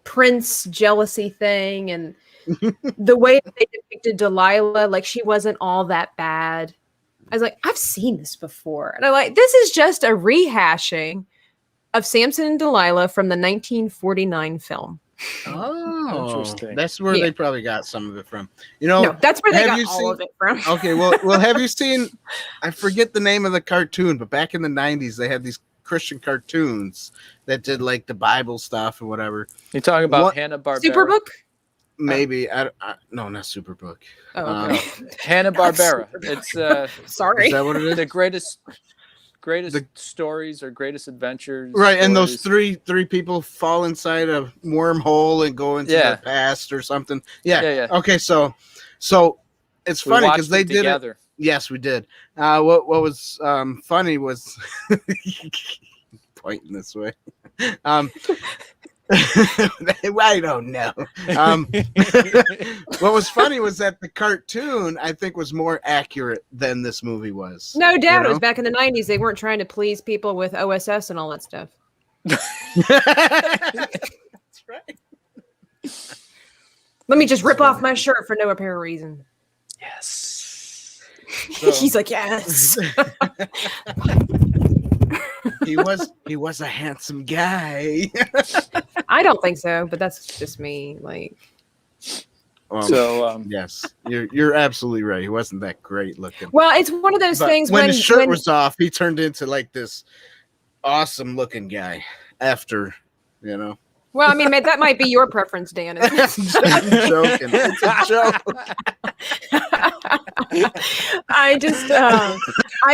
B: prince jealousy thing, and the way they depicted Delilah, like she wasn't all that bad. I was like, I've seen this before. And I'm like, this is just a rehashing of Samson and Delilah from the 1949 film.
A: Oh,
C: interesting.
A: That's where they probably got some of it from. You know,
B: no, that's where they got all of it from.
A: Okay, well, have you seen, I forget the name of the cartoon, but back in the 90s, they had these Christian cartoons that did like the Bible stuff or whatever.
C: You're talking about Hanna-Barbera?
B: Superbook?
A: Maybe. No, not Superbook.
B: Oh, okay.
C: Hanna-Barbera. It's
B: sorry.
A: Is that what it is?
C: The greatest stories or greatest adventures.
A: Right,
C: stories.
A: and those three people fall inside a wormhole and go into the past or something. Yeah. Okay, so it's funny because they did together. It. Yes, we did. What was funny was pointing this way. I don't know. What was funny was that the cartoon, I think, was more accurate than this movie was.
B: No doubt. It was back in the 90s. They weren't trying to please people with OSS and all that stuff.
A: That's right.
B: Let me just rip off my shirt for no apparent reason.
C: Yes.
A: So,
B: he's like, yes.
A: He was a handsome guy.
B: I don't think so, but that's just me. Like,
A: yes, you're absolutely right. He wasn't that great looking.
B: Well, it's one of those things
A: when his shirt was off, he turned into like this awesome looking guy. After, you know.
B: Well, I mean, that might be your preference, Dan.
A: I'm joking. It's a joke.
B: I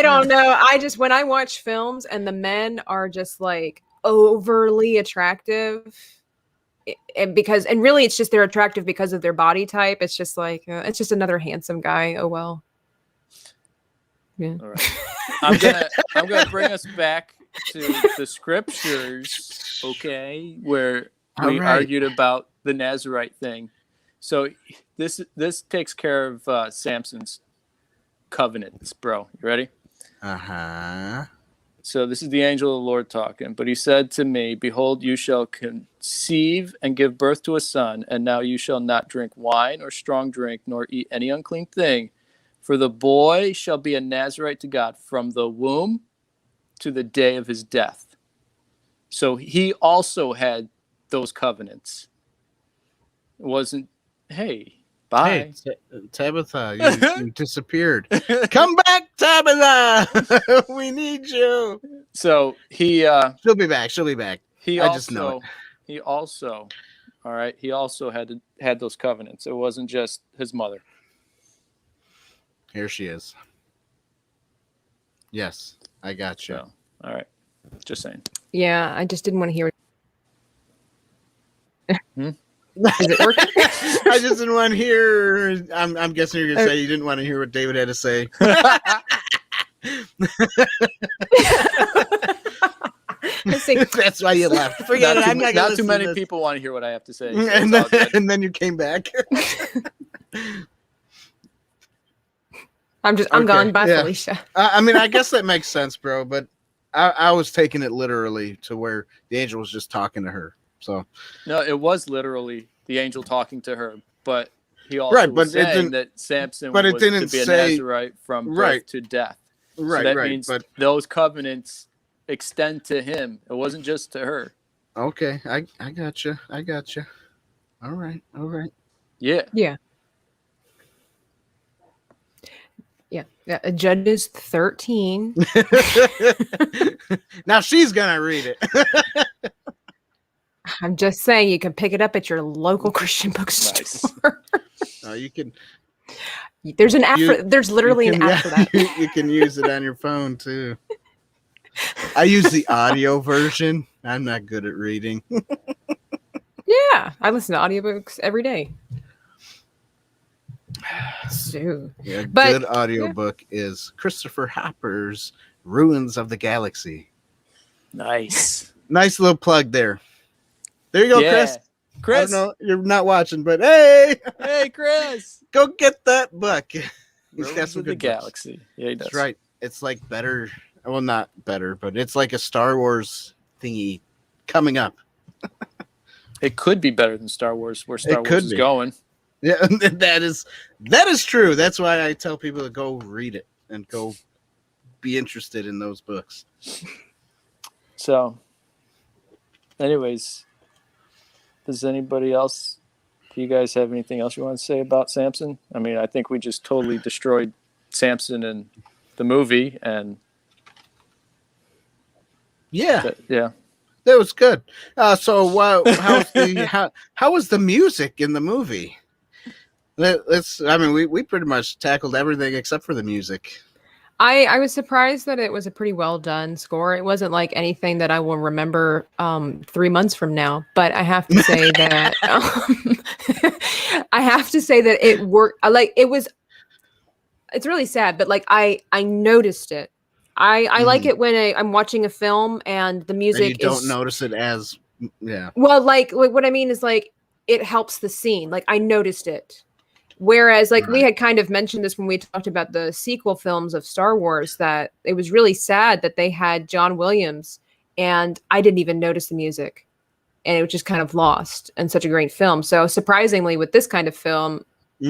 B: don't know. When I watch films and the men are just like overly attractive, and really it's just they're attractive because of their body type. It's just like, it's just another handsome guy. Oh, well. Yeah.
C: All right. I'm gonna bring us back to the scriptures, okay, where we argued about the Nazarite thing. So this takes care of Samson's covenants, bro. You ready?
A: Uh-huh.
C: So this is the angel of the Lord talking. But he said to me, behold, you shall conceive and give birth to a son, and now you shall not drink wine or strong drink, nor eat any unclean thing, for the boy shall be a Nazarite to God from the womb to the day of his death. So he also had those covenants. It wasn't, hey, bye.
A: Hey, Tabitha, you disappeared. Come back, Tabitha. We need you.
C: So
A: she'll be back. He also had those covenants. It wasn't just his mother. Here she is. Yes, I got you.
C: So, all right. Just saying.
B: Yeah, I just didn't want to hear it. Is it working?
A: I just didn't want to hear. I'm guessing you're going to say you didn't want to hear what David had to say. That's why you left. Forget it. I'm
C: not too many people want to hear what I have to say. So
A: and then you came back.
B: I'm gone. Bye, Felicia.
A: I mean, I guess that makes sense, bro. But I was taking it literally to where the angel was just talking to her. So
C: no, it was literally the angel talking to her, but he also was saying that Samson was to be a Nazarite from birth to death.
A: Right,
C: so that means those covenants extend to him. It wasn't just to her.
A: Okay, I got you. All right.
C: Yeah.
B: Judges 13.
A: Now she's gonna read it.
B: I'm just saying, you can pick it up at your local Christian bookstore.
A: Nice. You can.
B: There's an app. There's literally an app for that.
A: You can use it on your phone too. I use the audio version. I'm not good at reading.
B: Yeah, I listen to audiobooks every day. So,
A: good audiobook is Christopher Hopper's Ruins of the Galaxy.
C: Nice
A: little plug there. There you go, Chris.
C: Chris,
A: I don't know, you're not watching, but hey,
C: Chris,
A: go get that book. He's got some
C: good
A: good
C: Galaxy.
A: Books.
C: Yeah, he does.
A: That's right. It's like better. Well, not better, but it's like a Star Wars thingy coming up.
C: It could be better than Star Wars, where Star Wars is going.
A: Yeah, that is true. That's why I tell people to go read it and go be interested in those books.
C: So, anyways, does anybody else? Do you guys have anything else you want to say about Samson? I mean, I think we just totally destroyed Samson in the movie, and
A: yeah,
C: that
A: was good. So, how was the music in the movie? I mean, we pretty much tackled everything except for the music.
B: I was surprised that it was a pretty well done score. It wasn't like anything that I will remember 3 months from now. But I have to say that it worked. It's really sad, but like I noticed it. I like it when I'm watching a film and the music
A: and you don't notice it as
B: Well, like what I mean is like it helps the scene. Like I noticed it. Whereas, like, we had kind of mentioned this when we talked about the sequel films of Star Wars, that it was really sad that they had John Williams, and I didn't even notice the music. And it was just kind of lost in such a great film. So, surprisingly, with this kind of film,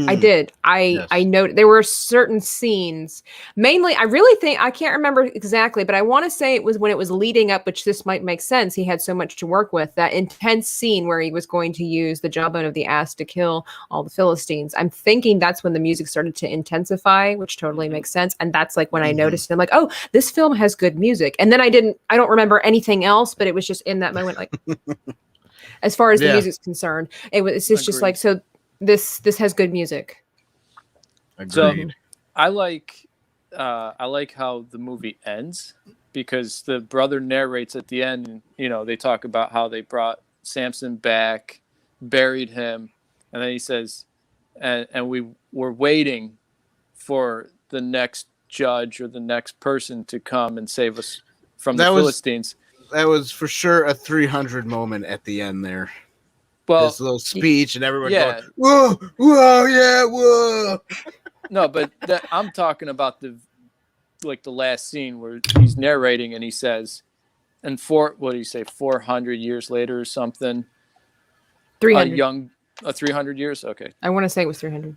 B: I did. I noted there were certain scenes, mainly, I really think, I can't remember exactly, but I want to say it was when it was leading up, which this might make sense. He had so much to work with, that intense scene where he was going to use the jawbone of the ass to kill all the Philistines. I'm thinking that's when the music started to intensify, which totally makes sense. And that's like when I noticed it. I'm like, oh, this film has good music. And then I don't remember anything else, but it was just in that moment, like, as far as the music's concerned, it's just like, so this has good music.
A: Agreed.
C: So I like how the movie ends, because the brother narrates at the end, you know, they talk about how they brought Samson back, buried him, and then he says, and we were waiting for the next judge or the next person to come and save us from the Philistines.
A: That was for sure a 300 moment at the end there.
C: Well,
A: this little speech and everyone going, whoa, whoa, yeah, whoa.
C: No, but I'm talking about the last scene where he's narrating and he says, and 400 years later or something?
B: 300.
C: 300 years? Okay.
B: I want to say it was 300.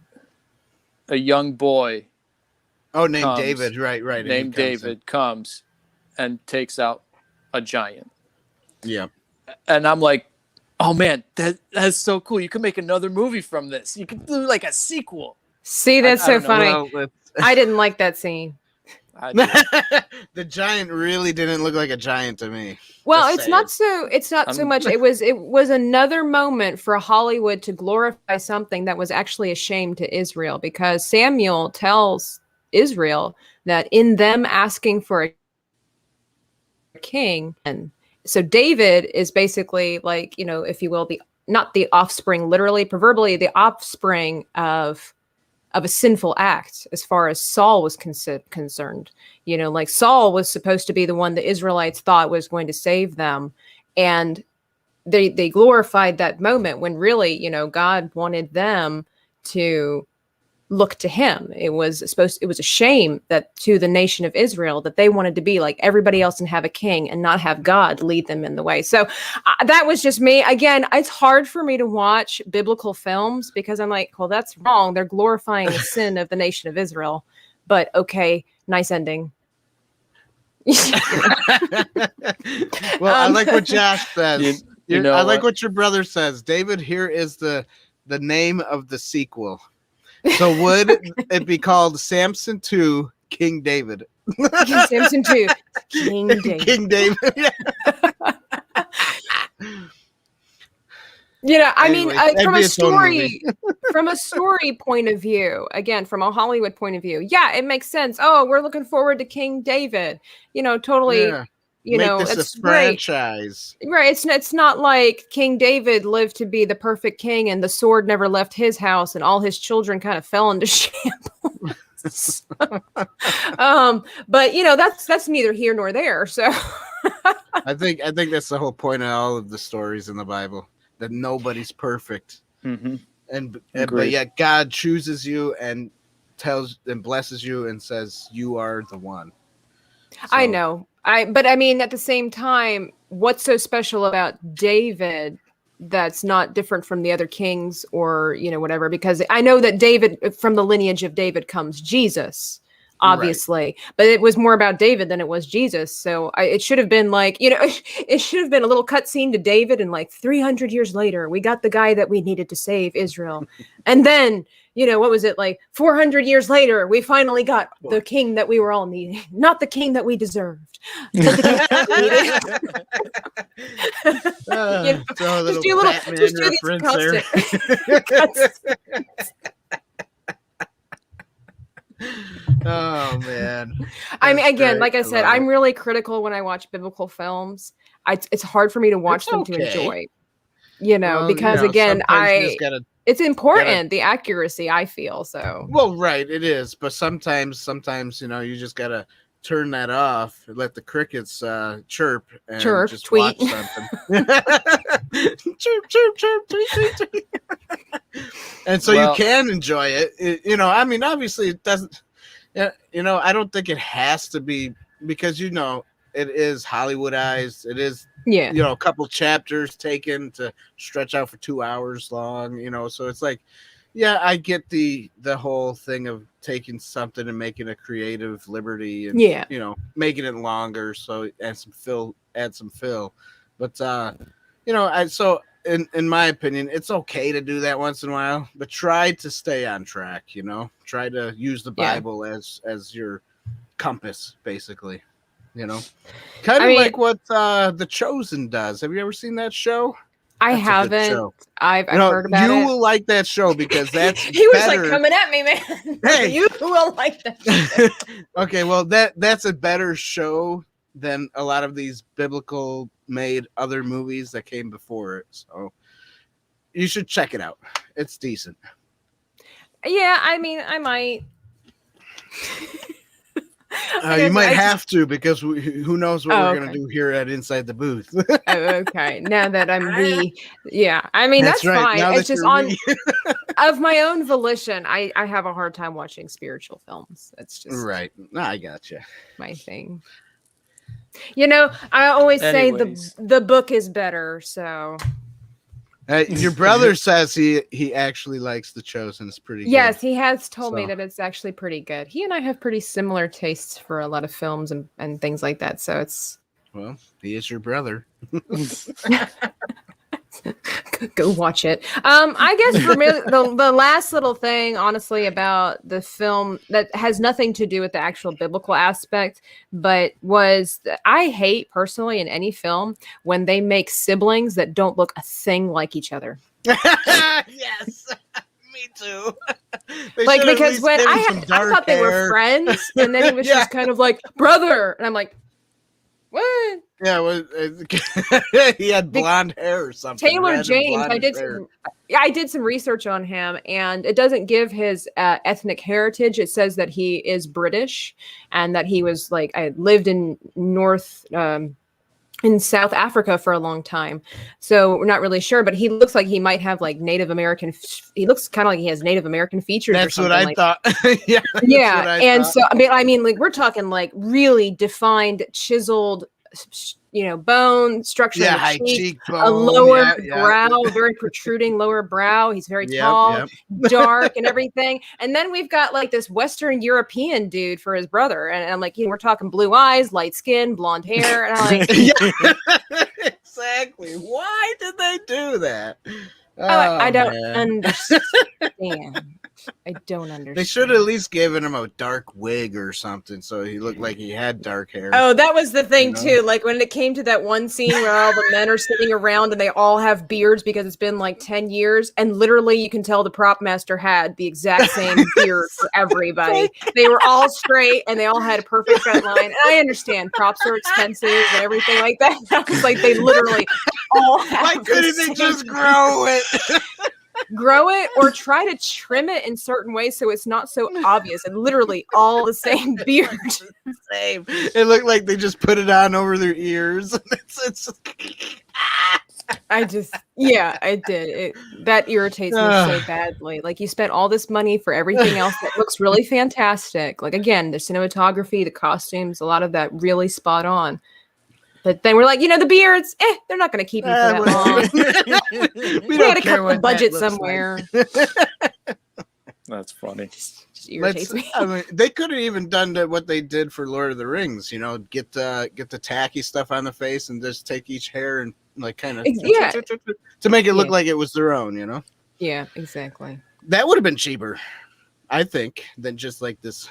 C: A young boy.
A: Named David, right.
C: Named David comes and takes out a giant.
A: Yeah.
C: And I'm like, oh man, that's so cool. You could make another movie from this. You could do like a sequel.
B: See, that's so funny. Well, I didn't like that scene.
A: The giant really didn't look like a giant to me.
B: Well, it's not so much. It was another moment for Hollywood to glorify something that was actually a shame to Israel, because Samuel tells Israel that in them asking for a king, and so David is basically like, you know, if you will, not the offspring, literally, proverbially, the offspring of a sinful act as far as Saul was concerned. You know, like Saul was supposed to be the one the Israelites thought was going to save them. And they glorified that moment when really, you know, God wanted them to look to him. It was a shame that to the nation of Israel that they wanted to be like everybody else and have a king and not have God lead them in the way. So that was just me. Again, it's hard for me to watch biblical films because I'm like, well, that's wrong. They're glorifying the sin of the nation of Israel. But okay, nice ending.
A: Well, I like what Josh says. I like what your brother says. David, here is the name of the sequel. So would it be called Samson 2 King David?
B: Samson 2 King David.
A: King David. Yeah.
B: You know, I mean, from a story point of view, again, from a Hollywood point of view, yeah, it makes sense. Oh, we're looking forward to King David. You know, totally. Yeah. You
A: Make
B: know,
A: this
B: it's
A: a franchise.
B: Great. Right. It's not like King David lived to be the perfect king and the sword never left his house and all his children kind of fell into shambles. But you know, that's neither here nor there. So
A: I think that's the whole point of all of the stories in the Bible, that nobody's perfect.
C: Mm-hmm.
A: But yet God chooses you and tells and blesses you and says you are the one. So.
B: I know. But I mean, at the same time, what's so special about David that's not different from the other kings or, whatever, because I know that David, from the lineage of David comes Jesus, obviously, right. But it was more about David than it was Jesus. So it should have been like, it should have been a little cutscene to David, and like 300 years later, we got the guy that we needed to save Israel. And then, what was it, like 400 years later, we finally got the king that we were all needing, not the king that we deserved. But the king that we needed.
A: Throw a little Batman reference there. Oh man!
B: I mean, again, like I said, I'm really critical when I watch biblical films. It's hard for me to watch them to enjoy, because again, it's important, the accuracy, I feel so.
A: Well, right, it is, but sometimes you just gotta turn that off, let the crickets chirp, and just
B: tweet.
A: Watch something. chirp, tweet, tweet. And so you can enjoy it. I mean, obviously it doesn't. I don't think it has to be, because it is Hollywoodized. It is, a couple chapters taken to stretch out for 2 hours long. So it's like, I get the whole thing of taking something and making a creative liberty and making it longer, so add some fill. But in my opinion, it's okay to do that once in a while, but try to stay on track. Try to use the Bible as your compass, basically. Kind of like what The Chosen does. Have you ever seen that show?
B: I haven't. I've heard about it.
A: You will like that show, because that's
B: he was better. Like coming at me, man. Hey, you will like that show.
A: Okay, well that's a better show than a lot of these biblical made other movies that came before it. So you should check it out. It's decent.
B: Yeah, I mean, I might.
A: You might have to, because who knows what we're going to do here at Inside the Booth.
B: Okay, now that I'm I mean, that's right. Fine. Now it's just of my own volition. I have a hard time watching spiritual films. That's just
A: right. I gotcha.
B: My thing. I always say the book is better. So.
A: Your brother says he actually likes The Chosen. It's pretty good.
B: Yes, he has told me that it's actually pretty good. He and I have pretty similar tastes for a lot of films and things like that. So it's...
A: Well, he is your brother.
B: Go watch it. I guess for me, the last little thing, honestly, about the film that has nothing to do with the actual biblical aspect, but I hate personally in any film when they make siblings that don't look a thing like each other.
A: Yes, me too.
B: Because when I thought they were friends, and then he was just kind of like, brother, and I'm like, what?
A: Yeah, he had blonde hair or something.
B: Taylor James. I did some research on him, and it doesn't give his ethnic heritage. It says that he is British, and that he was I lived in in South Africa for a long time. So we're not really sure, but he looks like he might have Native American. He looks kind of like he has Native American features.
A: That's what I thought.
B: Yeah. And so, I mean, we're talking really defined, chiseled, bone structure.
A: Yeah, high cheekbone,
B: a lower brow, very protruding lower brow. He's very tall, dark, and everything. And then we've got this Western European dude for his brother, and I'm like, we're talking blue eyes, light skin, blonde hair, and I'm like,
A: exactly. Why did they do that?
B: I don't understand. I don't understand.
A: They should have at least given him a dark wig or something, so he looked like he had dark hair.
B: Oh, that was the thing too. When it came to that one scene where all the men are sitting around and they all have beards because it's been 10 years, and literally you can tell the prop master had the exact same beard for everybody. They were all straight and they all had a perfect cut line. And I understand props are expensive and everything like that. That was they literally all have.
A: Why couldn't they just grow it?
B: Grow it or try to trim it in certain ways so it's not so obvious, and literally all the same beard.
A: Same. It looked like they just put it on over their ears.
B: I did. That irritates me so badly. You spent all this money for everything else that looks really fantastic. Again, the cinematography, the costumes, a lot of that really spot on. But then we're like, the beards, they're not going to keep you for that long. We got to cut the budget somewhere.
C: That's funny.
B: Just irritates me.
A: I mean, they could have even done what they did for Lord of the Rings. Get the tacky stuff on the face and just take each hair and like kind of to make it look like it was their own.
B: Yeah, exactly.
A: That would have been cheaper, I think, than just like this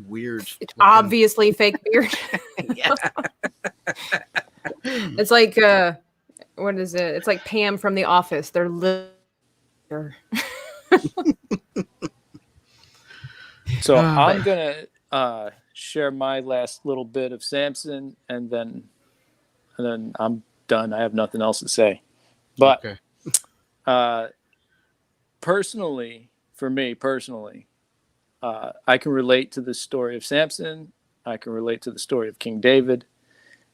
A: weird.
B: It's obviously fake beard.
A: Yeah.
B: It's like what is it? It's like Pam from The Office. They're
C: So I'm gonna share my last little bit of Samson, and then I'm done. I have nothing else to say. But personally, for me personally, I can relate to the story of Samson. I can relate to the story of King David,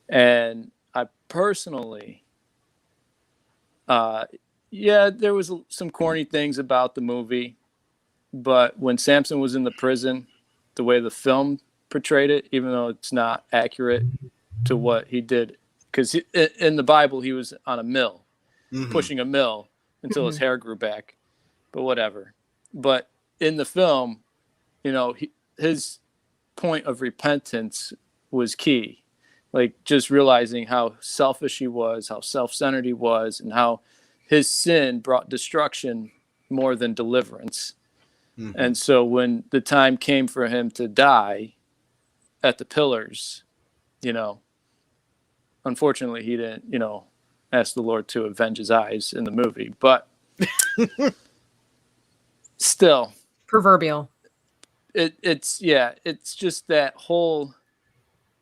C: and I personally, there was some corny things about the movie. But when Samson was in the prison, the way the film portrayed it, even though it's not accurate to what he did, because in the Bible, he was on a mill, pushing a mill until his hair grew back, but whatever. But in the film, his point of repentance was key. Like just realizing how selfish he was, how self-centered he was, and how his sin brought destruction more than deliverance. And so when the time came for him to die at the pillars, unfortunately he didn't, ask the Lord to avenge his eyes in the movie, but still
B: proverbial.
C: It's just that whole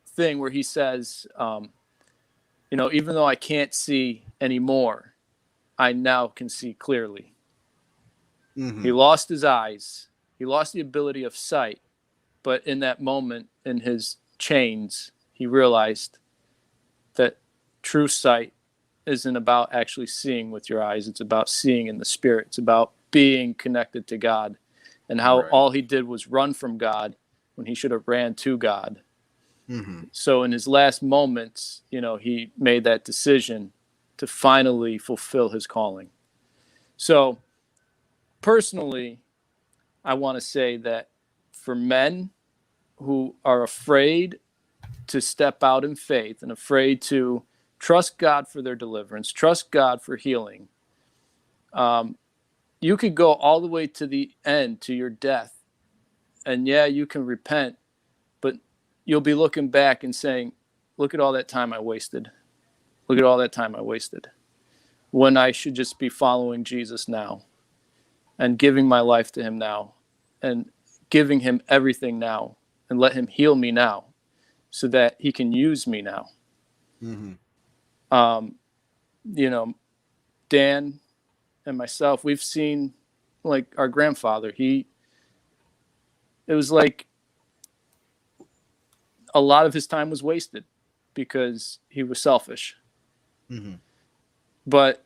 C: thing where he says, even though I can't see anymore, I now can see clearly. He lost his eyes. He lost the ability of sight. But in that moment, in his chains, he realized that true sight isn't about actually seeing with your eyes. It's about seeing in the spirit. It's about being connected to God, and how all he did was run from God when he should have ran to God. So in his last moments, he made that decision to finally fulfill his calling. So personally, I want to say that for men who are afraid to step out in faith and afraid to trust God for their deliverance, trust God for healing, you could go all the way to the end, to your death. And you can repent, but you'll be looking back and saying, look at all that time I wasted. Look at all that time I wasted. When I should just be following Jesus now, and giving my life to him now, and giving him everything now, and let him heal me now, so that he can use me now. Dan and myself, we've seen like our grandfather. It was like a lot of his time was wasted because he was selfish. But,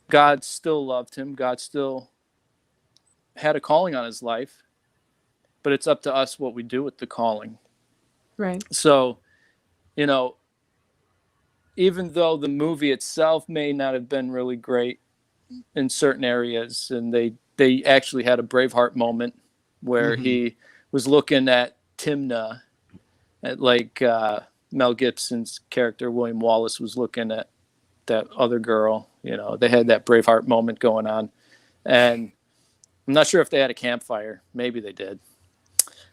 C: God still loved him. God still had a calling on his life, but it's up to us what we do with the calling.
B: Right.
C: So, even though the movie itself may not have been really great in certain areas, and they actually had a Braveheart moment where he was looking at Timnah, at like Mel Gibson's character, William Wallace, was looking at that other girl. They had that Braveheart moment going on, and I'm not sure if they had a campfire. Maybe they did,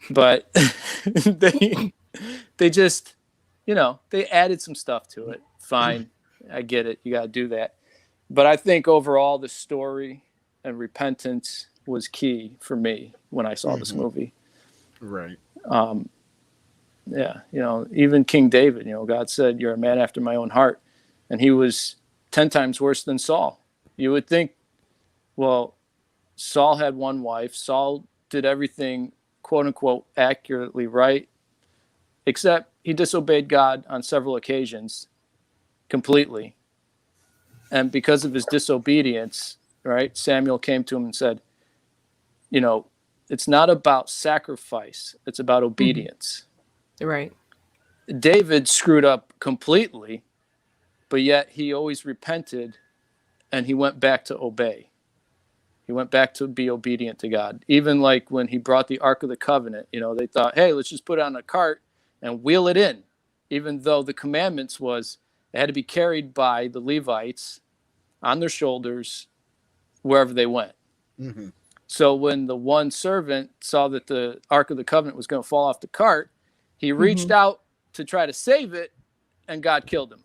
C: but they just, they added some stuff to it. Fine, I get it. You got to do that, but I think overall the story and repentance was key for me when I saw this movie.
A: Right.
C: Even King David. God said, "You're a man after my own heart," and he was 10 times worse than Saul. You would think, well, Saul had one wife. Saul did everything, quote unquote, accurately right, except he disobeyed God on several occasions completely. And because of his disobedience, right, Samuel came to him and said, it's not about sacrifice. It's about obedience.
B: Right.
C: David screwed up completely, but yet he always repented and he went back to obey. He went back to be obedient to God. Even like when he brought the Ark of the Covenant, they thought, hey, let's just put it on a cart and wheel it in. Even though the commandments was it had to be carried by the Levites on their shoulders wherever they went.
A: Mm-hmm.
C: So when the one servant saw that the Ark of the Covenant was going to fall off the cart, he reached out to try to save it, and God killed him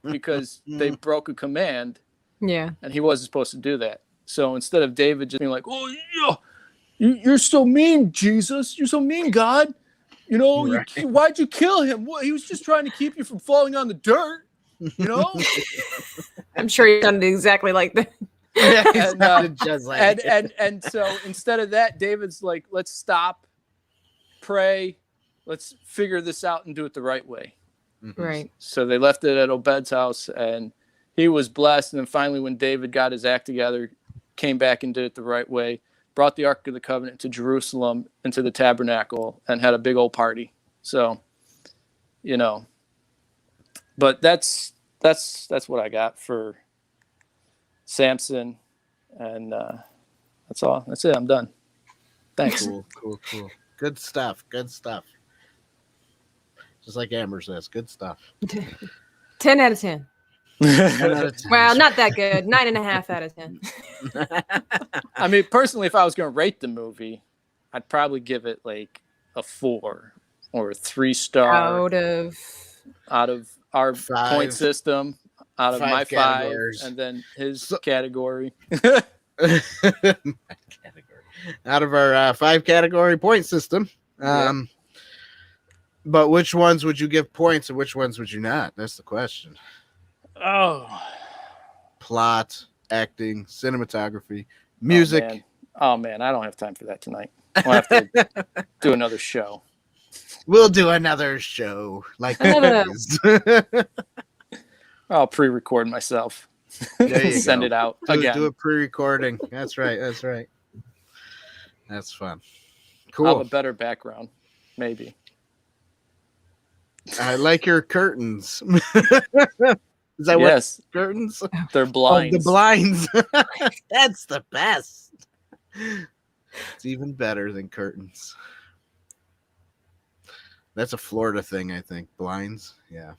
C: because they broke a command.
B: Yeah.
C: And he wasn't supposed to do that. So instead of David just being like, oh, yeah, you're so mean, Jesus. You're so mean, God.
A: Right.
C: Why'd you kill him? Well, he was just trying to keep you from falling on the dirt,
B: I'm sure he sounded exactly like that.
C: And so instead of that, David's like, let's stop, pray, let's figure this out and do it the right way.
A: Mm-hmm.
B: Right.
C: So they left it at Obed's house, and he was blessed. And then finally, when David got his act together, came back and did it the right way, brought the Ark of the Covenant to Jerusalem, into the tabernacle, and had a big old party. So, but that's what I got for Samson, and that's all. That's it. I'm done. Thanks.
A: Cool. Good stuff. Just like Amber says, good stuff.
B: 10 out of 10.
A: 10 out of 10.
B: Well, not that good. 9.5 out of 10.
C: I mean, personally, if I was going to rate the movie, I'd probably give it like a 4 or a 3-star out of our 5 point system, out of my 5, and then his category.
A: Out of our 5 category point system. But which ones would you give points and which ones would you not? That's the question.
C: Oh.
A: Plot, acting, cinematography, music.
C: Oh man, I don't have time for that tonight. We'll have to do another show.
A: We'll do another show like always.
C: I'll pre-record myself.
A: There you
C: Send
A: go.
C: it out again.
A: Do a pre-recording. That's right. That's fun. Cool.
C: I'll have a better background, maybe.
A: I like your curtains. Is that
C: yes.
A: What curtains?
C: They're blinds.
A: Oh, the blinds. That's the best. It's even better than curtains. That's a Florida thing, I think. Blinds. Yeah.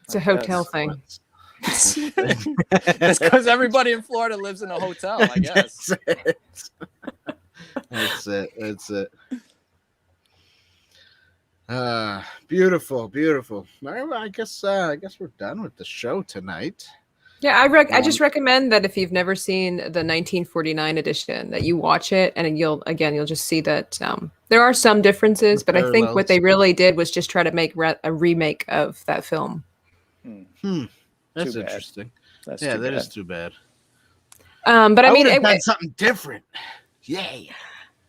B: It's a hotel thing.
C: That's because everybody in Florida lives in a hotel, I guess.
A: That's it. Beautiful. Well, I guess we're done with the show tonight.
B: Yeah, I just recommend that if you've never seen the 1949 edition, that you watch it, and you'll just see that there are some differences, but I think what they really did was just try to make a remake of that film.
A: That's interesting. That is too bad.
B: But I mean,
A: it had something different. Yay.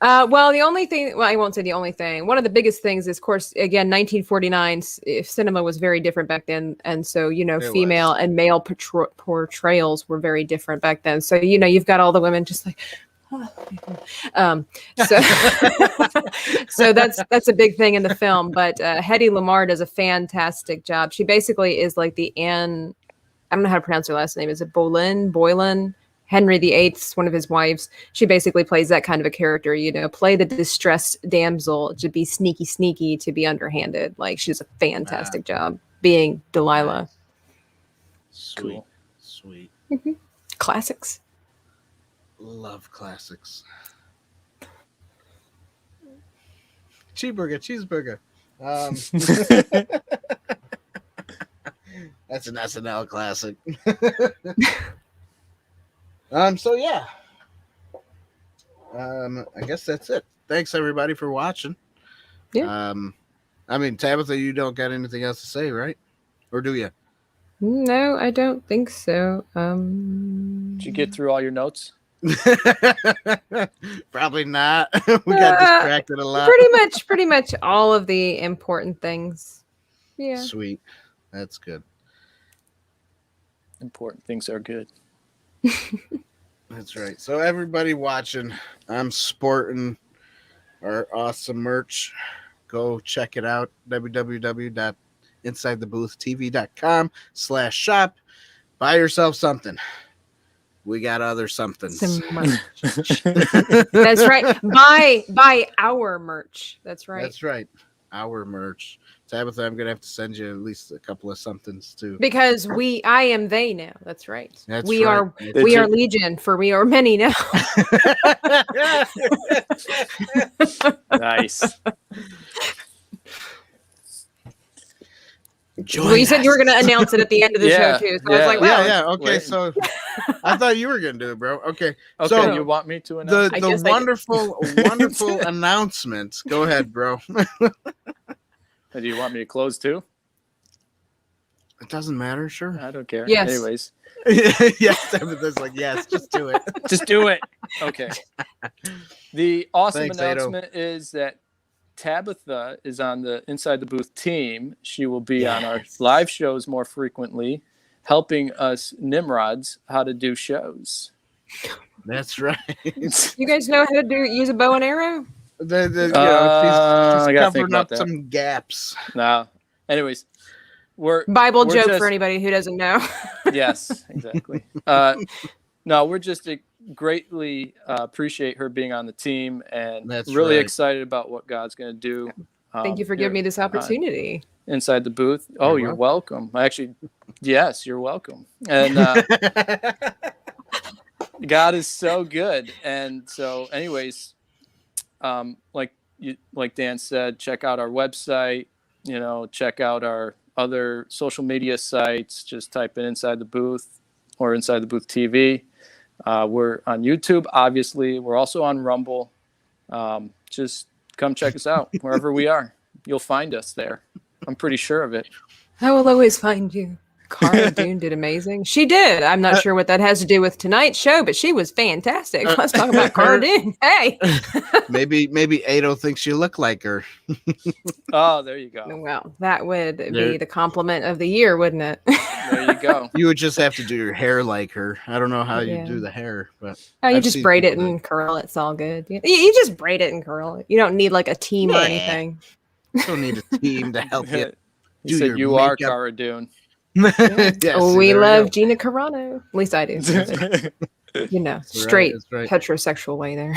B: Well, the only thing, I won't say the only thing. One of the biggest things is, of course, again, 1949, cinema was very different back then. And so, female and male portrayals were very different back then. So, you've got all the women just like, so that's a big thing in the film. But Hedy Lamarr does a fantastic job. She basically is like the Anne, I don't know how to pronounce her last name. Is it Boleyn? Henry VIII's one of his wives. She basically plays that kind of a character, play the distressed damsel, to be sneaky, to be underhanded. Like, she does a fantastic job being Delilah.
A: Sweet.
B: Mm-hmm. Classics.
A: Love classics. Cheeseburger. That's an SNL classic. So yeah. I guess that's it. Thanks everybody for watching.
B: Yeah.
A: I mean, Tabitha, you don't got anything else to say, right? Or do you?
B: No, I don't think so.
C: Did you get through all your notes?
A: Probably not. We got distracted a lot.
B: Pretty much all of the important things. Yeah.
A: Sweet. That's good.
C: Important things are good.
A: That's right. So everybody watching, I'm sporting our awesome merch. go check it out. www.insidetheboothtv.com/shop. Buy yourself something. We got other somethings.
B: Some merch. That's right. Buy our merch. That's right.
A: That's right. Our merch. Tabitha, I'm gonna have to send you at least a couple of somethings too.
B: Because I am they now. That's right. We
A: right.
B: are legion, for we are many now.
C: Nice.
B: Well, you said you were going to announce it at the end of the show too. So I was like, well,
A: yeah. Okay, wait. So I thought you were going to do it, bro. Okay.
C: So you want me to announce
A: the wonderful announcements? Go ahead, bro.
C: Do you want me to close too?
A: It doesn't matter. Sure.
C: I don't care.
B: Yes.
C: Anyways.
A: Yes. Tabitha's like, yes, just do it.
C: Just do it. Okay. The awesome announcement is that Tabitha is on the Inside the Booth team. She will be on our live shows more frequently, helping us Nimrods how to do shows.
A: That's right.
B: You guys know how to use a bow and arrow?
A: She's covering up some gaps.
C: No. Anyways, we're
B: joke for anybody who doesn't know.
C: Yes, exactly. No, we're just greatly appreciate her being on the team, and excited about what God's going to do.
B: Thank you for giving me this opportunity.
C: Inside the booth. Oh, you're welcome. Actually, yes, you're welcome. And God is so good. And so, anyways, like Dan said, check out our website. Check out our other social media sites. Just type in Inside the Booth or Inside the Booth TV. We're on YouTube, obviously. We're also on Rumble. Just come check us out wherever we are. You'll find us there. I'm pretty sure of it.
B: I will always find you. Cara Dune did amazing. She did. I'm not sure what that has to do with tonight's show, but she was fantastic. Let's talk about Cara Dune. Hey.
A: maybe Ado thinks you look like her.
C: Oh, there you go.
B: Well, that would be the compliment of the year, wouldn't it?
C: There you go.
A: You would just have to do your hair like her. I don't know how you do the hair, but
B: you just braid it and curl it. It's all good. You just braid it and curl it. You don't need like a team or anything.
A: You don't need a team to help you.
C: You said you are Cara Dune.
B: Yes, we love Gina Carano. At least I do. Straight heterosexual way there.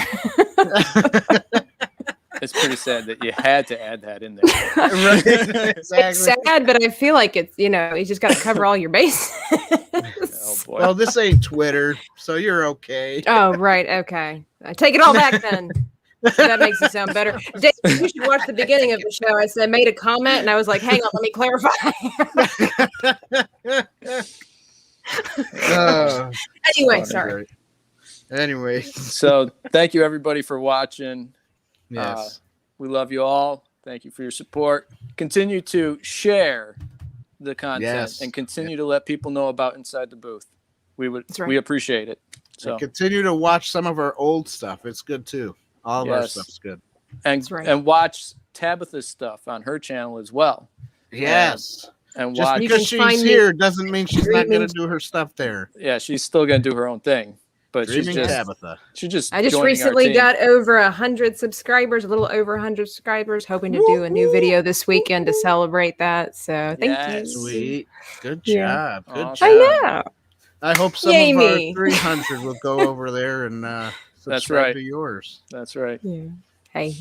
C: It's pretty sad that you had to add that in there.
A: Right, exactly.
B: It's sad, but I feel like it's, you just got to cover all your bases.
C: Oh, boy.
A: Well, this ain't Twitter, so you're okay.
B: Oh, right. Okay. I take it all back then. That makes it sound better. Dave, you should watch the beginning of the show. I made a comment, and I was like, hang on, let me clarify. Anyway, sorry.
A: Anyway.
C: So thank you, everybody, for watching.
A: Yes.
C: We love you all. Thank you for your support. Continue to share the content and continue to let people know about Inside the Booth. We appreciate it. So
A: and continue to watch some of our old stuff. It's good, too. All of our stuff's good.
C: And watch Tabitha's stuff on her channel as well.
A: Yes.
C: And
A: just
C: watch.
A: Because she's here doesn't mean she's not going to do her stuff there.
C: Yeah, she's still going to do her own thing. But
A: Dreaming Tabitha.
B: I just recently got over 100 subscribers, a little over 100 subscribers, hoping to do a new video this weekend to celebrate that. So thank you.
A: Sweet. Good job. Good job.
B: I know.
A: I hope some of our 300 will go over there and subscribe to yours.
C: That's right.
B: Yeah. Hey,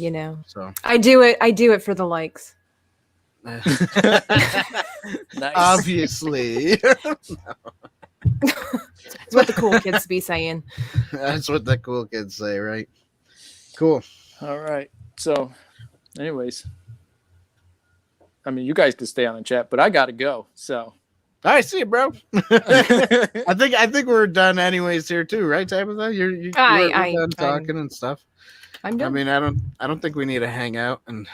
A: So
B: I do it for the likes.
C: Nice.
A: Obviously.
B: That's what the cool kids be saying.
A: That's what the cool kids say, right? Cool.
C: All right. So, anyways, I mean, you guys can stay on the chat, but I got to go. So,
A: I see you, bro. I think we're done anyways here too, right, Tabitha? You're done talking and stuff.
B: I'm done.
A: I mean, I don't think we need to hang out and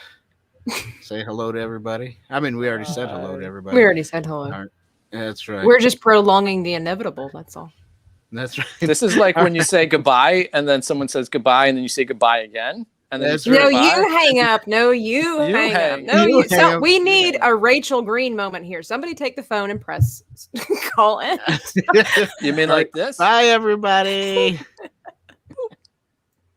A: say hello to everybody. I mean, we already said hello to everybody.
B: We already said hello.
A: All right. That's right.
B: We're just prolonging the inevitable. That's all.
A: That's right.
C: This is like when you say goodbye and then someone says goodbye and then you say goodbye again. And then
B: you hang up. No, you hang up. No, we need a Rachel Green moment here. Somebody take the phone and press call in.
C: You mean like this?
A: Bye, everybody.